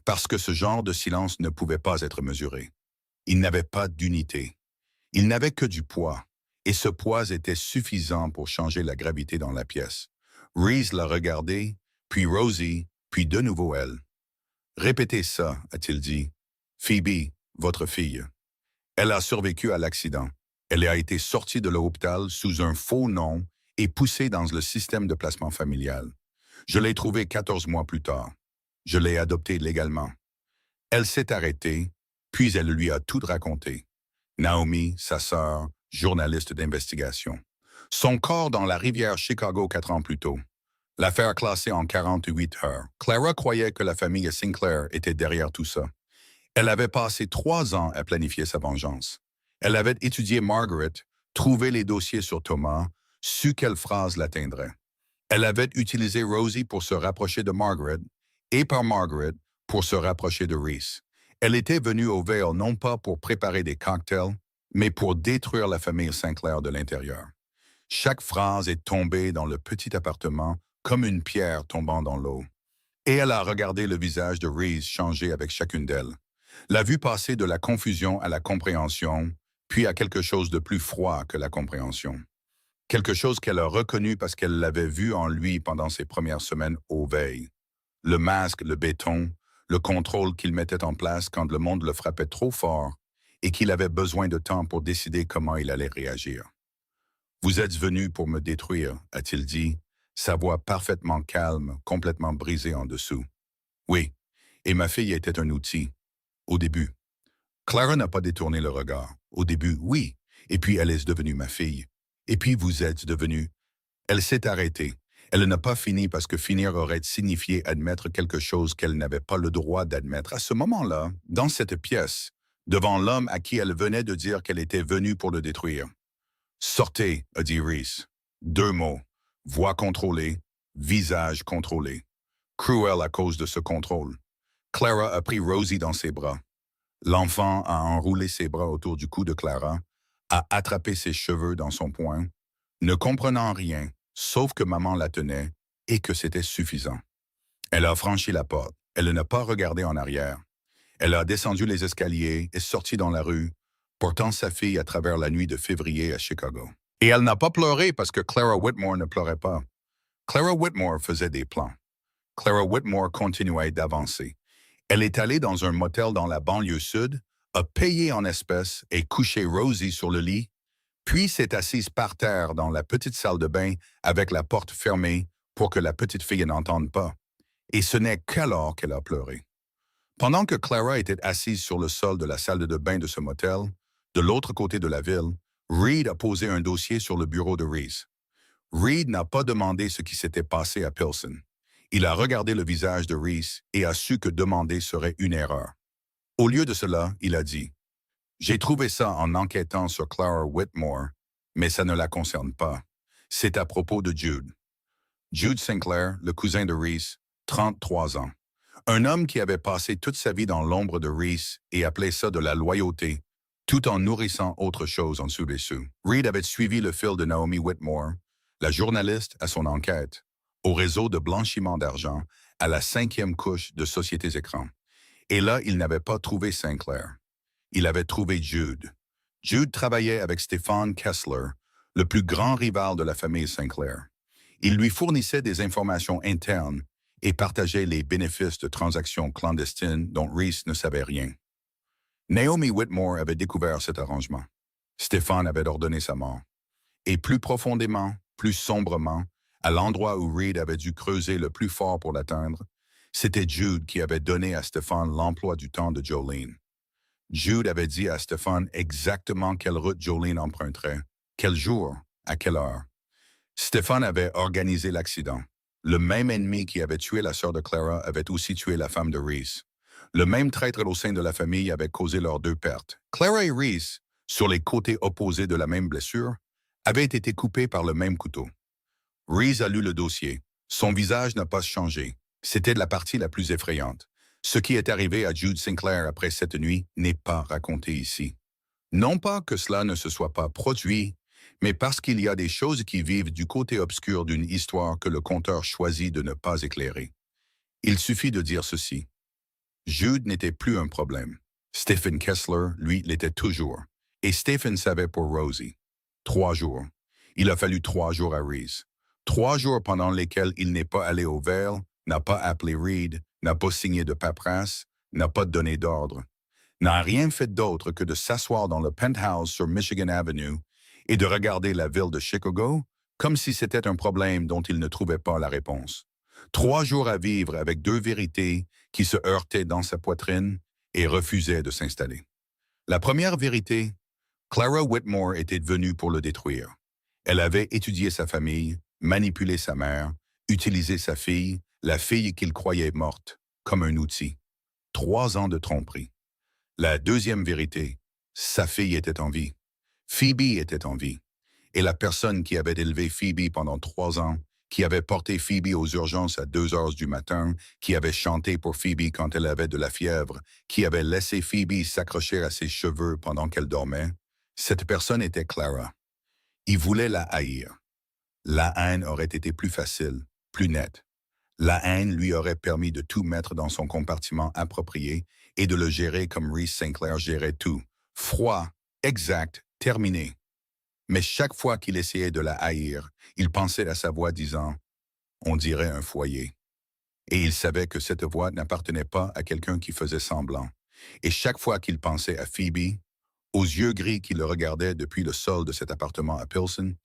Parce que ce genre de silence ne pouvait pas être mesuré. Il n'avait pas d'unité. Il n'avait que du poids. Et ce poids était suffisant pour changer la gravité dans la pièce. Reese l'a regardé, puis Rosie, puis de nouveau elle. Répétez ça, a-t-il dit. Phoebe, votre fille. Elle a survécu à l'accident. Elle a été sortie de l'hôpital sous un faux nom et poussée dans le système de placement familial. Je l'ai trouvée 14 mois plus tard. Je l'ai adoptée légalement. Elle s'est arrêtée, puis elle lui a tout raconté. Naomi, sa sœur, journaliste d'investigation. Son corps dans la rivière Chicago 4 ans plus tôt. L'affaire classée en 48 heures. Clara croyait que la famille Sinclair était derrière tout ça. Elle avait passé 3 ans à planifier sa vengeance. Elle avait étudié Margaret, trouvé les dossiers sur Thomas, su quelle phrase l'atteindrait. Elle avait utilisé Rosie pour se rapprocher de Margaret, et par Margaret pour se rapprocher de Reese. Elle était venue au Vale non pas pour préparer des cocktails, mais pour détruire la famille Sinclair de l'intérieur. Chaque phrase est tombée dans le petit appartement comme une pierre tombant dans l'eau. Et elle a regardé le visage de Reese changer avec chacune d'elles. L'a vue passer de la confusion à la compréhension, puis à quelque chose de plus froid que la compréhension. Quelque chose qu'elle a reconnu parce qu'elle l'avait vu en lui pendant ses premières semaines au veille. Le masque, le béton, le contrôle qu'il mettait en place quand le monde le frappait trop fort et qu'il avait besoin de temps pour décider comment il allait réagir. « Vous êtes venu pour me détruire », a-t-il dit, sa voix parfaitement calme, complètement brisée en dessous. « Oui, et ma fille était un outil. Au début. » Clara n'a pas détourné le regard. Au début, oui, et puis elle est devenue ma fille. Et puis vous êtes devenu. Elle s'est arrêtée. Elle n'a pas fini parce que finir aurait signifié admettre quelque chose qu'elle n'avait pas le droit d'admettre. À ce moment-là, dans cette pièce, devant l'homme à qui elle venait de dire qu'elle était venue pour le détruire. « Sortez », a dit Reese. 2 mots. Voix contrôlée, visage contrôlé. Cruel à cause de ce contrôle. Clara a pris Rosie dans ses bras. L'enfant a enroulé ses bras autour du cou de Clara, a attrapé ses cheveux dans son poing, ne comprenant rien, sauf que maman la tenait et que c'était suffisant. Elle a franchi la porte. Elle n'a pas regardé en arrière. Elle a descendu les escaliers et sorti dans la rue, portant sa fille à travers la nuit de février à Chicago. Et elle n'a pas pleuré parce que Clara Whitmore ne pleurait pas. Clara Whitmore faisait des plans. Clara Whitmore continuait d'avancer. Elle est allée dans un motel dans la banlieue sud, a payé en espèces et couché Rosie sur le lit, puis s'est assise par terre dans la petite salle de bain avec la porte fermée pour que la petite fille n'entende pas. Et ce n'est qu'alors qu'elle a pleuré. Pendant que Clara était assise sur le sol de la salle de bain de ce motel, de l'autre côté de la ville, Reed a posé un dossier sur le bureau de Reese. Reed n'a pas demandé ce qui s'était passé à Pilsen. Il a regardé le visage de Reese et a su que demander serait une erreur. Au lieu de cela, il a dit « J'ai trouvé ça en enquêtant sur Clara Whitmore, mais ça ne la concerne pas. C'est à propos de Jude. Jude Sinclair, le cousin de Reese, 33 ans. Un homme qui avait passé toute sa vie dans l'ombre de Reese et appelait ça de la loyauté, tout en nourrissant autre chose en dessous. Reed avait suivi le fil de Naomi Whitmore, la journaliste à son enquête, au réseau de blanchiment d'argent, à la cinquième couche de Sociétés Écrans. Et là, il n'avait pas trouvé Sinclair. Il avait trouvé Jude. Jude travaillait avec Stephen Kessler, le plus grand rival de la famille Sinclair. Il lui fournissait des informations internes et partageait les bénéfices de transactions clandestines dont Reese ne savait rien. Naomi Whitmore avait découvert cet arrangement. Stephen avait ordonné sa mort. Et plus profondément, plus sombrement, à l'endroit où Reed avait dû creuser le plus fort pour l'atteindre, c'était Jude qui avait donné à Stephen l'emploi du temps de Jolene. Jude avait dit à Stephen exactement quelle route Jolene emprunterait, quel jour, à quelle heure. Stephen avait organisé l'accident. Le même ennemi qui avait tué la sœur de Clara avait aussi tué la femme de Reese. Le même traître au sein de la famille avait causé leurs deux pertes. Clara et Reese, sur les côtés opposés de la même blessure, avaient été coupés par le même couteau. Reese a lu le dossier. Son visage n'a pas changé. C'était la partie la plus effrayante. Ce qui est arrivé à Jude Sinclair après cette nuit n'est pas raconté ici. Non pas que cela ne se soit pas produit, mais parce qu'il y a des choses qui vivent du côté obscur d'une histoire que le conteur choisit de ne pas éclairer. Il suffit de dire ceci. Jude n'était plus un problème. Stephen Kessler, lui, l'était toujours. Et Stephen savait pour Rosie. 3 jours. Il a fallu 3 jours à Reese. 3 jours pendant lesquels il n'est pas allé au Vale, n'a pas appelé Reed, n'a pas signé de paperasse, n'a pas donné d'ordre, n'a rien fait d'autre que de s'asseoir dans le penthouse sur Michigan Avenue et de regarder la ville de Chicago comme si c'était un problème dont il ne trouvait pas la réponse. 3 jours à vivre avec 2 vérités qui se heurtaient dans sa poitrine et refusaient de s'installer. La première vérité, Clara Whitmore était venue pour le détruire. Elle avait étudié sa famille, manipulé sa mère, utilisé sa fille, la fille qu'il croyait morte, comme un outil. 3 ans de tromperie. La deuxième vérité, sa fille était en vie. Phoebe était en vie. Et la personne qui avait élevé Phoebe pendant 3 ans, qui avait porté Phoebe aux urgences à 2 heures du matin, qui avait chanté pour Phoebe quand elle avait de la fièvre, qui avait laissé Phoebe s'accrocher à ses cheveux pendant qu'elle dormait, cette personne était Clara. Il voulait la haïr. La haine aurait été plus facile, plus nette. La haine lui aurait permis de tout mettre dans son compartiment approprié et de le gérer comme Reese Sinclair gérait tout. Froid, exact, terminé. Mais chaque fois qu'il essayait de la haïr, il pensait à sa voix disant « On dirait un foyer ». Et il savait que cette voix n'appartenait pas à quelqu'un qui faisait semblant. Et chaque fois qu'il pensait à Phoebe, aux yeux gris qui le regardaient depuis le sol de cet appartement à Pilsen,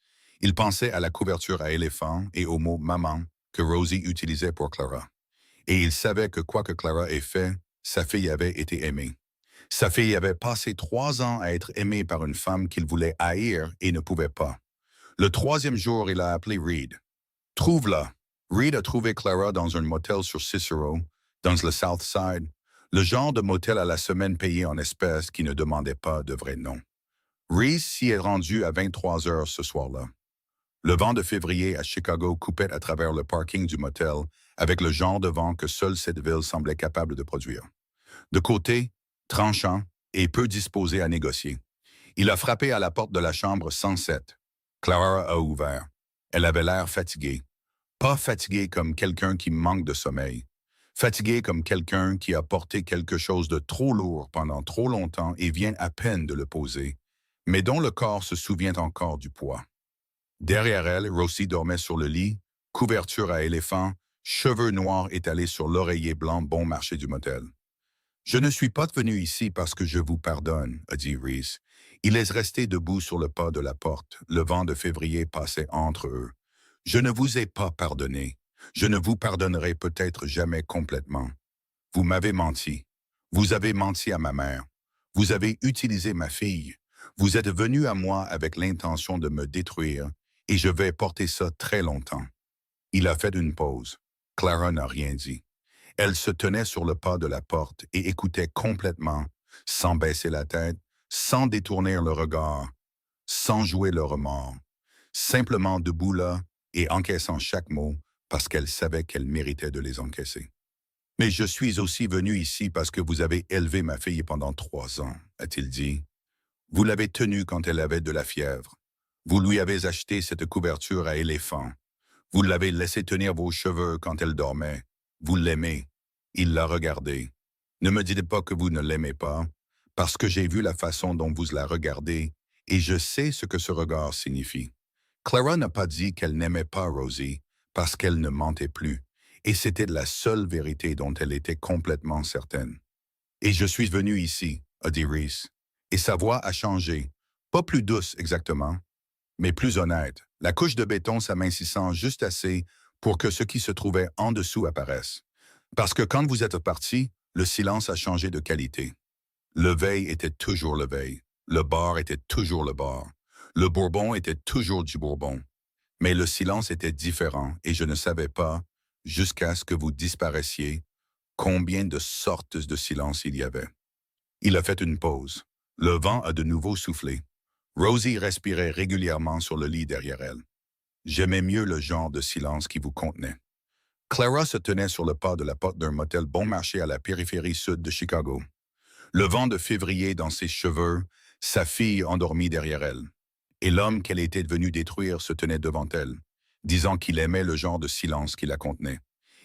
il pensait à la couverture à éléphant et au mot « maman » que Rosie utilisait pour Clara. Et il savait que quoi que Clara ait fait, sa fille avait été aimée. Sa fille avait passé 3 ans à être aimée par une femme qu'il voulait haïr et ne pouvait pas. Le 3e jour, il a appelé Reed. « Trouve-la ». Reed a trouvé Clara dans un motel sur Cicero, dans le South Side, le genre de motel à la semaine payé en espèces qui ne demandait pas de vrai nom. Reese s'y est rendu à 23 heures ce soir-là. Le vent de février à Chicago coupait à travers le parking du motel avec le genre de vent que seule cette ville semblait capable de produire. De côté, tranchant et peu disposé à négocier. Il a frappé à la porte de la chambre 107. Clara a ouvert. Elle avait l'air fatiguée. Pas fatiguée comme quelqu'un qui manque de sommeil. Fatiguée comme quelqu'un qui a porté quelque chose de trop lourd pendant trop longtemps et vient à peine de le poser, mais dont le corps se souvient encore du poids. Derrière elle, Rosie dormait sur le lit, couverture à éléphant, cheveux noirs étalés sur l'oreiller blanc bon marché du motel. « Je ne suis pas venu ici parce que je vous pardonne », a dit Reese. Il est resté debout sur le pas de la porte. Le vent de février passait entre eux. « Je ne vous ai pas pardonné. Je ne vous pardonnerai peut-être jamais complètement. Vous m'avez menti. Vous avez menti à ma mère. Vous avez utilisé ma fille. Vous êtes venu à moi avec l'intention de me détruire et je vais porter ça très longtemps. » Il a fait une pause. Clara n'a rien dit. Elle se tenait sur le pas de la porte et écoutait complètement, sans baisser la tête, sans détourner le regard, sans jouer le remords, simplement debout là et encaissant chaque mot parce qu'elle savait qu'elle méritait de les encaisser. « Mais je suis aussi venu ici parce que vous avez élevé ma fille pendant 3 ans, a-t-il dit. Vous l'avez tenue quand elle avait de la fièvre. Vous lui avez acheté cette couverture à éléphant. Vous l'avez laissé tenir vos cheveux quand elle dormait. Vous l'aimez. Il l'a regardé. Ne me dites pas que vous ne l'aimez pas, parce que j'ai vu la façon dont vous la regardez et je sais ce que ce regard signifie. Clara n'a pas dit qu'elle n'aimait pas Rosie parce qu'elle ne mentait plus, et c'était la seule vérité dont elle était complètement certaine. Et je suis venu ici, a dit Reese, et sa voix a changé, pas plus douce exactement, mais plus honnête, la couche de béton s'amincissant juste assez pour que ce qui se trouvait en dessous apparaisse. Parce que quand vous êtes parti, le silence a changé de qualité. Le veille était toujours le veille. Le bar était toujours le bar. Le bourbon était toujours du bourbon. Mais le silence était différent et je ne savais pas, jusqu'à ce que vous disparaissiez, combien de sortes de silence il y avait. Il a fait une pause. Le vent a de nouveau soufflé. Rosie respirait régulièrement sur le lit derrière elle. J'aimais mieux le genre de silence qui vous contenait. Clara se tenait sur le pas de la porte d'un motel bon marché à la périphérie sud de Chicago. Le vent de février dans ses cheveux, sa fille endormie derrière elle. Et l'homme qu'elle était venue détruire se tenait devant elle, disant qu'il aimait le genre de silence qui la contenait.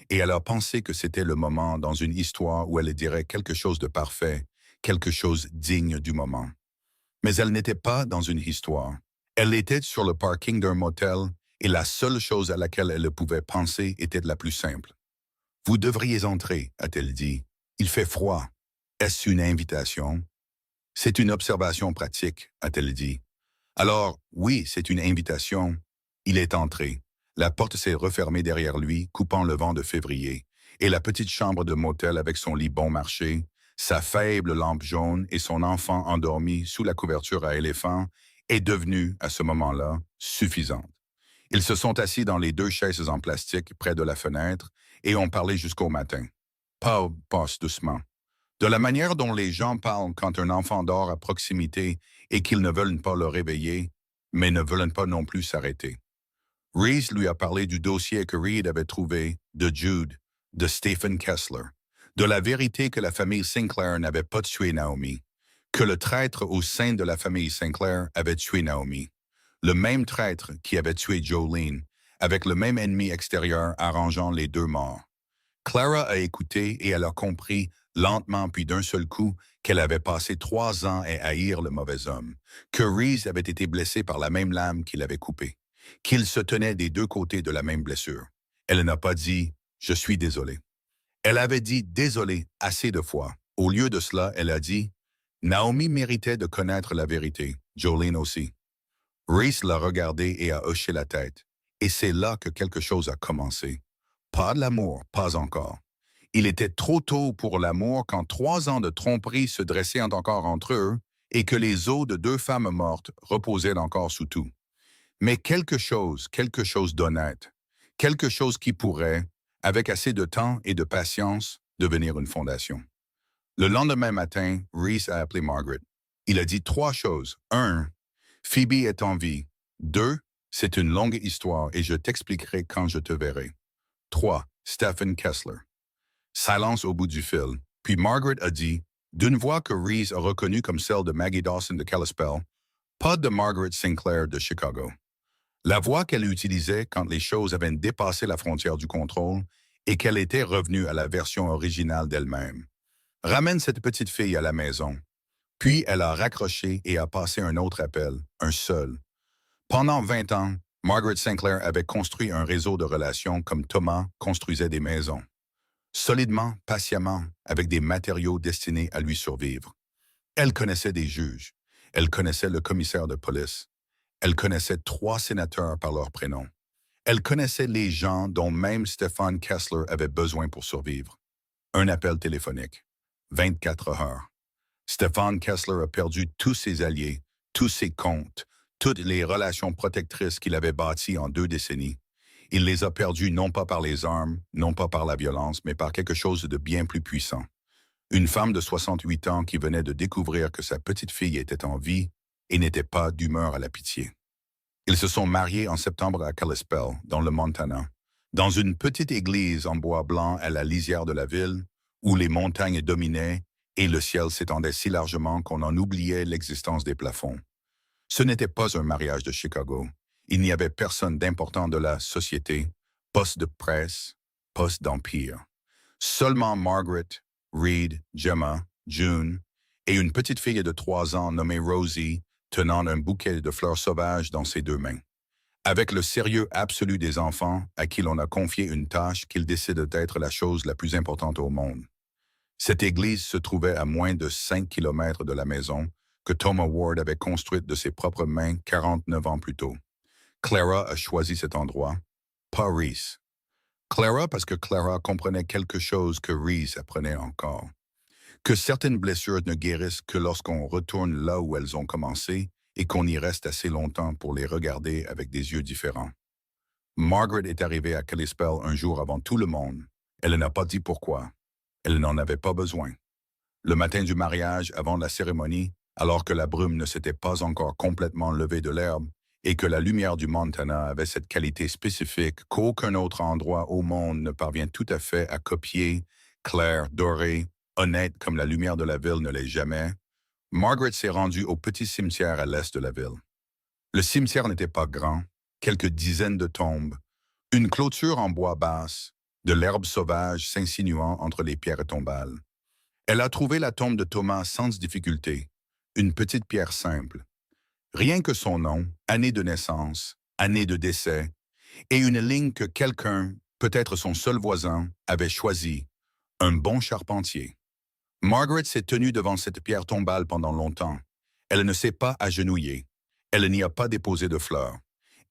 Et elle a pensé que c'était le moment dans une histoire où elle dirait quelque chose de parfait, quelque chose digne du moment. Mais elle n'était pas dans une histoire. Elle était sur le parking d'un motel et la seule chose à laquelle elle pouvait penser était la plus simple. « Vous devriez entrer », a-t-elle dit. « Il fait froid. » Est-ce une invitation? C'est une observation pratique, a-t-elle dit. Alors, oui, c'est une invitation. Il est entré. La porte s'est refermée derrière lui, coupant le vent de février, et la petite chambre de motel avec son lit bon marché, sa faible lampe jaune et son enfant endormi sous la couverture à éléphant est devenue, à ce moment-là, suffisante. Ils se sont assis dans les deux chaises en plastique près de la fenêtre et ont parlé jusqu'au matin. Paul passe doucement. De la manière dont les gens parlent quand un enfant dort à proximité et qu'ils ne veulent pas le réveiller, mais ne veulent pas non plus s'arrêter. Reese lui a parlé du dossier que Reed avait trouvé, de Jude, de Stephen Kessler, de la vérité que la famille Sinclair n'avait pas tué Naomi, que le traître au sein de la famille Sinclair avait tué Naomi, le même traître qui avait tué Jolene, avec le même ennemi extérieur arrangeant les deux morts. Clara a écouté et elle a compris, lentement puis d'un seul coup, qu'elle avait passé 3 ans à haïr le mauvais homme, que Reese avait été blessé par la même lame qui l'avait coupé, qu'il se tenait des deux côtés de la même blessure. Elle n'a pas dit « Je suis désolé ». Elle avait dit « Désolé » assez de fois. Au lieu de cela, elle a dit « Naomi méritait de connaître la vérité, Jolene aussi ». Reese l'a regardé et a hoché la tête. Et c'est là que quelque chose a commencé. Pas de l'amour, pas encore. Il était trop tôt pour l'amour quand 3 ans de tromperie se dressaient encore entre eux et que les os de 2 femmes mortes reposaient encore sous tout. Mais quelque chose d'honnête, quelque chose qui pourrait, avec assez de temps et de patience, devenir une fondation. Le lendemain matin, Reese a appelé Margaret. Il a dit 3 choses. 1. Phoebe est en vie. 2. C'est une longue histoire et je t'expliquerai quand je te verrai. 3. Stephen Kessler. Silence au bout du fil. Puis Margaret a dit, d'une voix que Reese a reconnue comme celle de Maggie Dawson de Kalispell, pas de Margaret Sinclair de Chicago. La voix qu'elle utilisait quand les choses avaient dépassé la frontière du contrôle et qu'elle était revenue à la version originale d'elle-même. Ramène cette petite fille à la maison. Puis elle a raccroché et a passé un autre appel, un seul. Pendant 20 ans, Margaret Sinclair avait construit un réseau de relations comme Thomas construisait des maisons. Solidement, patiemment, avec des matériaux destinés à lui survivre. Elle connaissait des juges. Elle connaissait le commissaire de police. Elle connaissait 3 sénateurs par leur prénom. Elle connaissait les gens dont même Stephen Kessler avait besoin pour survivre. Un appel téléphonique. 24 heures. Stephen Kessler a perdu tous ses alliés, tous ses comptes, toutes les relations protectrices qu'il avait bâties en 2 décennies. Il les a perdus non pas par les armes, non pas par la violence, mais par quelque chose de bien plus puissant. Une femme de 68 ans qui venait de découvrir que sa petite fille était en vie et n'était pas d'humeur à la pitié. Ils se sont mariés en septembre à Kalispell, dans le Montana, dans une petite église en bois blanc à la lisière de la ville, où les montagnes dominaient et le ciel s'étendait si largement qu'on en oubliait l'existence des plafonds. Ce n'était pas un mariage de Chicago. Il n'y avait personne d'important de la société, poste de presse, poste d'empire. Seulement Margaret, Reed, Gemma, June et une petite fille de 3 ans nommée Rosie, tenant un bouquet de fleurs sauvages dans ses 2 mains. Avec le sérieux absolu des enfants à qui l'on a confié une tâche qu'ils décident d'être la chose la plus importante au monde. Cette église se trouvait à moins de 5 kilomètres de la maison que Thomas Ward avait construite de ses propres mains 49 ans plus tôt. Clara a choisi cet endroit, pas Reese. Clara parce que Clara comprenait quelque chose que Reese apprenait encore. Que certaines blessures ne guérissent que lorsqu'on retourne là où elles ont commencé et qu'on y reste assez longtemps pour les regarder avec des yeux différents. Margaret est arrivée à Kalispell un jour avant tout le monde. Elle n'a pas dit pourquoi. Elle n'en avait pas besoin. Le matin du mariage, avant la cérémonie, alors que la brume ne s'était pas encore complètement levée de l'herbe et que la lumière du Montana avait cette qualité spécifique qu'aucun autre endroit au monde ne parvient tout à fait à copier, claire, dorée, honnête comme la lumière de la ville ne l'est jamais, Margaret s'est rendue au petit cimetière à l'est de la ville. Le cimetière n'était pas grand, quelques dizaines de tombes, une clôture en bois basse, de l'herbe sauvage s'insinuant entre les pierres tombales. Elle a trouvé la tombe de Thomas sans difficulté, une petite pierre simple. Rien que son nom, année de naissance, année de décès, et une ligne que quelqu'un, peut-être son seul voisin, avait choisie, un bon charpentier. Margaret s'est tenue devant cette pierre tombale pendant longtemps. Elle ne s'est pas agenouillée. Elle n'y a pas déposé de fleurs.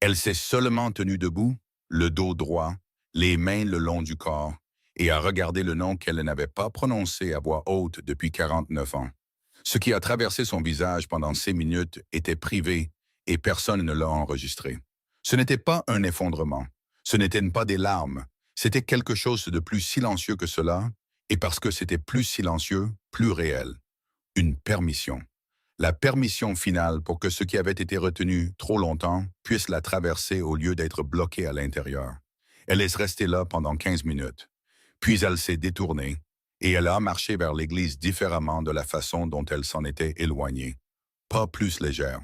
Elle s'est seulement tenue debout, le dos droit, les mains le long du corps, et a regardé le nom qu'elle n'avait pas prononcé à voix haute depuis 49 ans. Ce qui a traversé son visage pendant ces minutes était privé et personne ne l'a enregistré. Ce n'était pas un effondrement. Ce n'étaient pas des larmes. C'était quelque chose de plus silencieux que cela, et parce que c'était plus silencieux, plus réel. Une permission. La permission finale pour que ce qui avait été retenu trop longtemps puisse la traverser au lieu d'être bloqué à l'intérieur. Elle est restée là pendant 15 minutes. Puis elle s'est détournée, et elle a marché vers l'église différemment de la façon dont elle s'en était éloignée. Pas plus légère.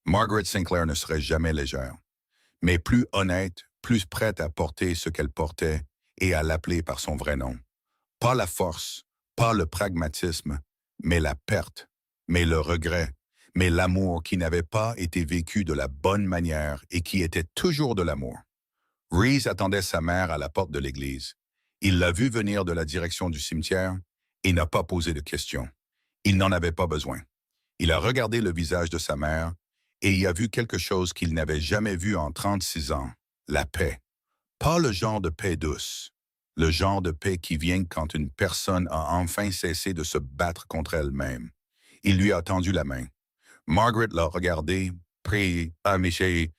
Margaret Sinclair ne serait jamais légère, mais plus honnête, plus prête à porter ce qu'elle portait et à l'appeler par son vrai nom. Pas la force, pas le pragmatisme, mais la perte, mais le regret, mais l'amour qui n'avait pas été vécu de la bonne manière et qui était toujours de l'amour. Reese attendait sa mère à la porte de l'église. Il l'a vue venir de la direction du cimetière et n'a pas posé de questions. Il n'en avait pas besoin. Il a regardé le visage de sa mère et y a vu quelque chose qu'il n'avait jamais vu en 36 ans, la paix. Pas le genre de paix douce, le genre de paix qui vient quand une personne a enfin cessé de se battre contre elle-même. Il lui a tendu la main. Margaret l'a regardé, pris à Michel.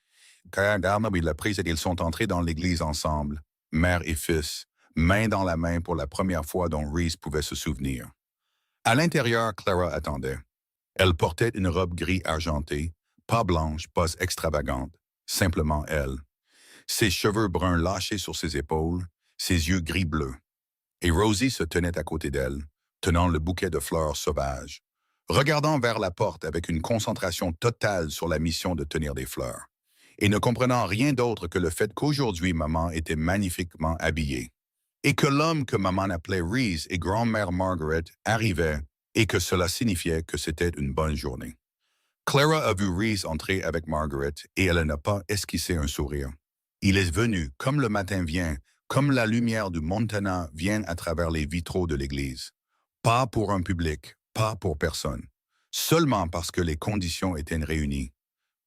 Quand il l'a prise et ils sont entrés dans l'église ensemble, mère et fils, main dans la main pour la première fois dont Reese pouvait se souvenir. À l'intérieur, Clara attendait. Elle portait une robe gris argentée, pas blanche, pas extravagante, simplement elle. Ses cheveux bruns lâchés sur ses épaules, ses yeux gris-bleus. Et Rosie se tenait à côté d'elle, tenant le bouquet de fleurs sauvages, regardant vers la porte avec une concentration totale sur la mission de tenir des fleurs, et ne comprenant rien d'autre que le fait qu'aujourd'hui maman était magnifiquement habillée, et que l'homme que maman appelait Reese et grand-mère Margaret arrivait, et que cela signifiait que c'était une bonne journée. Clara a vu Reese entrer avec Margaret, et elle n'a pas esquissé un sourire. Il est venu, comme le matin vient, comme la lumière du Montana vient à travers les vitraux de l'église. Pas pour un public, pas pour personne. Seulement parce que les conditions étaient réunies.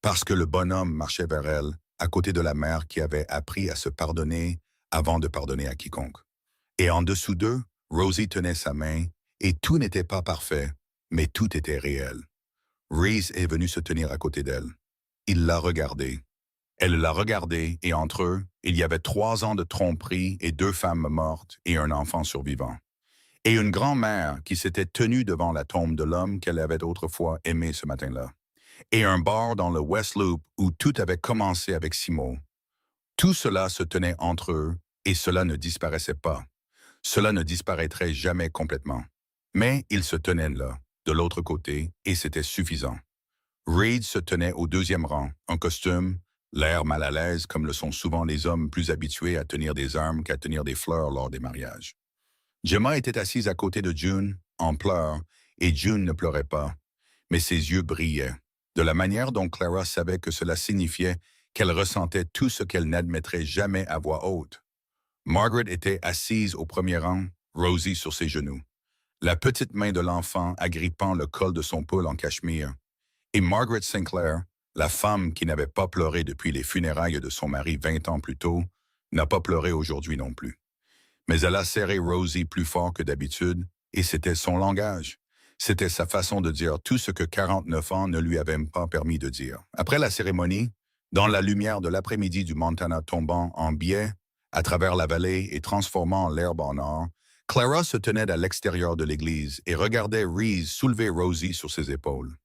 Parce que le bonhomme marchait vers elle, à côté de la mère qui avait appris à se pardonner avant de pardonner à quiconque. Et en dessous d'eux, Rosie tenait sa main, et tout n'était pas parfait, mais tout était réel. Reese est venu se tenir à côté d'elle. Il l'a regardée. Elle l'a regardé et entre eux, il y avait 3 ans de tromperie et 2 femmes mortes et un enfant survivant. Et une grand-mère qui s'était tenue devant la tombe de l'homme qu'elle avait autrefois aimé ce matin-là. Et un bar dans le West Loop où tout avait commencé avec 6 mots. Tout cela se tenait entre eux et cela ne disparaissait pas. Cela ne disparaîtrait jamais complètement. Mais ils se tenaient là, de l'autre côté, et c'était suffisant. Reed se tenait au deuxième rang, en costume, l'air mal à l'aise comme le sont souvent les hommes plus habitués à tenir des armes qu'à tenir des fleurs lors des mariages. Gemma était assise à côté de June, en pleurs, et June ne pleurait pas, mais ses yeux brillaient, de la manière dont Clara savait que cela signifiait qu'elle ressentait tout ce qu'elle n'admettrait jamais à voix haute. Margaret était assise au premier rang, Rosie sur ses genoux, la petite main de l'enfant agrippant le col de son pull en cachemire, et Margaret Sinclair, la femme qui n'avait pas pleuré depuis les funérailles de son mari 20 ans plus tôt, n'a pas pleuré aujourd'hui non plus. Mais elle a serré Rosie plus fort que d'habitude, et c'était son langage. C'était sa façon de dire tout ce que 49 ans ne lui avaient pas permis de dire. Après la cérémonie, dans la lumière de l'après-midi du Montana tombant en biais à travers la vallée et transformant l'herbe en or, Clara se tenait à l'extérieur de l'église et regardait Reese soulever Rosie sur ses épaules.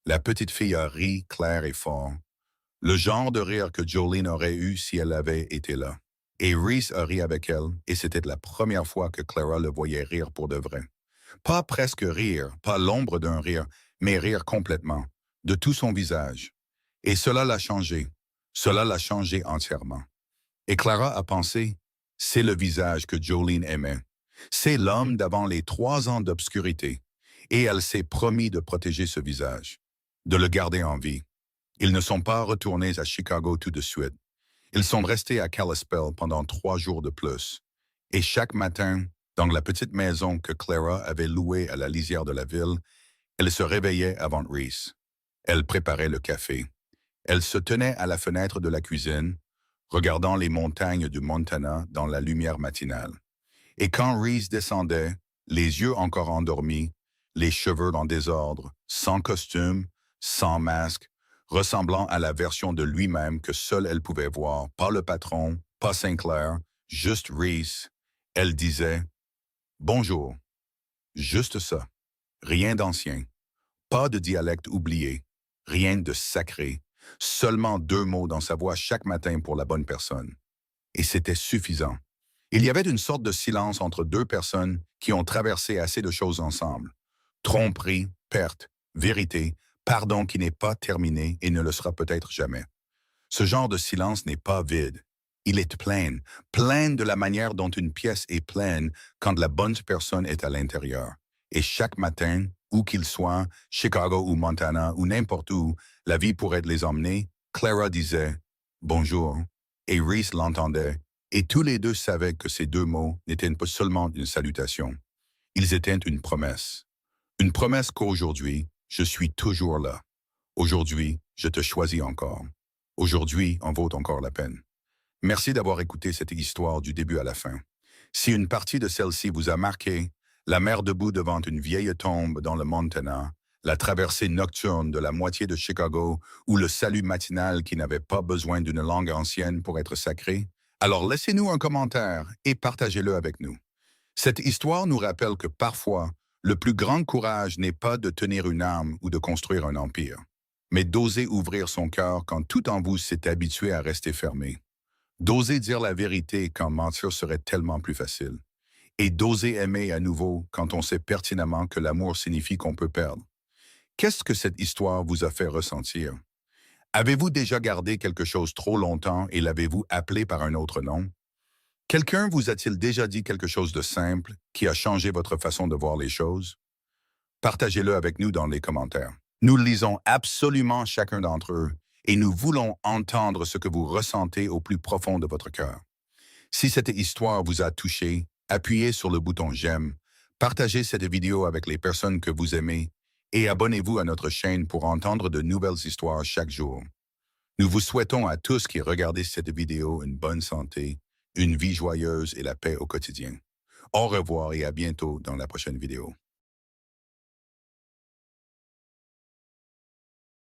La petite fille a ri clair et fort, le genre de rire que Jolene aurait eu si elle avait été là. Et Reese a ri avec elle, et c'était la première fois que Clara le voyait rire pour de vrai. Pas presque rire, pas l'ombre d'un rire, mais rire complètement, de tout son visage. Et cela l'a changé. Cela l'a changé entièrement. Et Clara a pensé, c'est le visage que Jolene aimait. C'est l'homme d'avant les 3 ans d'obscurité. Et elle s'est promis de protéger ce visage, de le garder en vie. Ils ne sont pas retournés à Chicago tout de suite. Ils sont restés à Kalispell pendant 3 jours de plus. Et chaque matin, dans la petite maison que Clara avait louée à la lisière de la ville, elle se réveillait avant Reese. Elle préparait le café. Elle se tenait à la fenêtre de la cuisine, regardant les montagnes du Montana dans la lumière matinale. Et quand Reese descendait, les yeux encore endormis, les cheveux en désordre, sans costume, sans masque, ressemblant à la version de lui-même que seule elle pouvait voir, pas le patron, pas Sinclair, juste Reese, elle disait « Bonjour ». Juste ça. Rien d'ancien. Pas de dialecte oublié. Rien de sacré. Seulement 2 mots dans sa voix chaque matin pour la bonne personne. Et c'était suffisant. Il y avait une sorte de silence entre 2 personnes qui ont traversé assez de choses ensemble. Tromperie, perte, vérité, pardon qui n'est pas terminé et ne le sera peut-être jamais. Ce genre de silence n'est pas vide. Il est plein, plein de la manière dont une pièce est pleine quand la bonne personne est à l'intérieur. Et chaque matin, où qu'ils soient, Chicago ou Montana ou n'importe où, la vie pourrait les emmener, Clara disait « Bonjour » et Reese l'entendait, et tous les deux savaient que ces 2 mots n'étaient pas seulement une salutation. Ils étaient une promesse. Une promesse qu'aujourd'hui, je suis toujours là. Aujourd'hui, je te choisis encore. Aujourd'hui, en vaut encore la peine. Merci d'avoir écouté cette histoire du début à la fin. Si une partie de celle-ci vous a marqué, la mer debout devant une vieille tombe dans le Montana, la traversée nocturne de la moitié de Chicago ou le salut matinal qui n'avait pas besoin d'une langue ancienne pour être sacré, alors laissez-nous un commentaire et partagez-le avec nous. Cette histoire nous rappelle que parfois, le plus grand courage n'est pas de tenir une arme ou de construire un empire, mais d'oser ouvrir son cœur quand tout en vous s'est habitué à rester fermé. D'oser dire la vérité quand mentir serait tellement plus facile. Et d'oser aimer à nouveau quand on sait pertinemment que l'amour signifie qu'on peut perdre. Qu'est-ce que cette histoire vous a fait ressentir? Avez-vous déjà gardé quelque chose trop longtemps et l'avez-vous appelé par un autre nom? Quelqu'un vous a-t-il déjà dit quelque chose de simple qui a changé votre façon de voir les choses? Partagez-le avec nous dans les commentaires. Nous lisons absolument chacun d'entre eux et nous voulons entendre ce que vous ressentez au plus profond de votre cœur. Si cette histoire vous a touché, appuyez sur le bouton j'aime, partagez cette vidéo avec les personnes que vous aimez et abonnez-vous à notre chaîne pour entendre de nouvelles histoires chaque jour. Nous vous souhaitons à tous qui regardez cette vidéo une bonne santé, une vie joyeuse et la paix au quotidien. Au revoir et à bientôt dans la prochaine vidéo.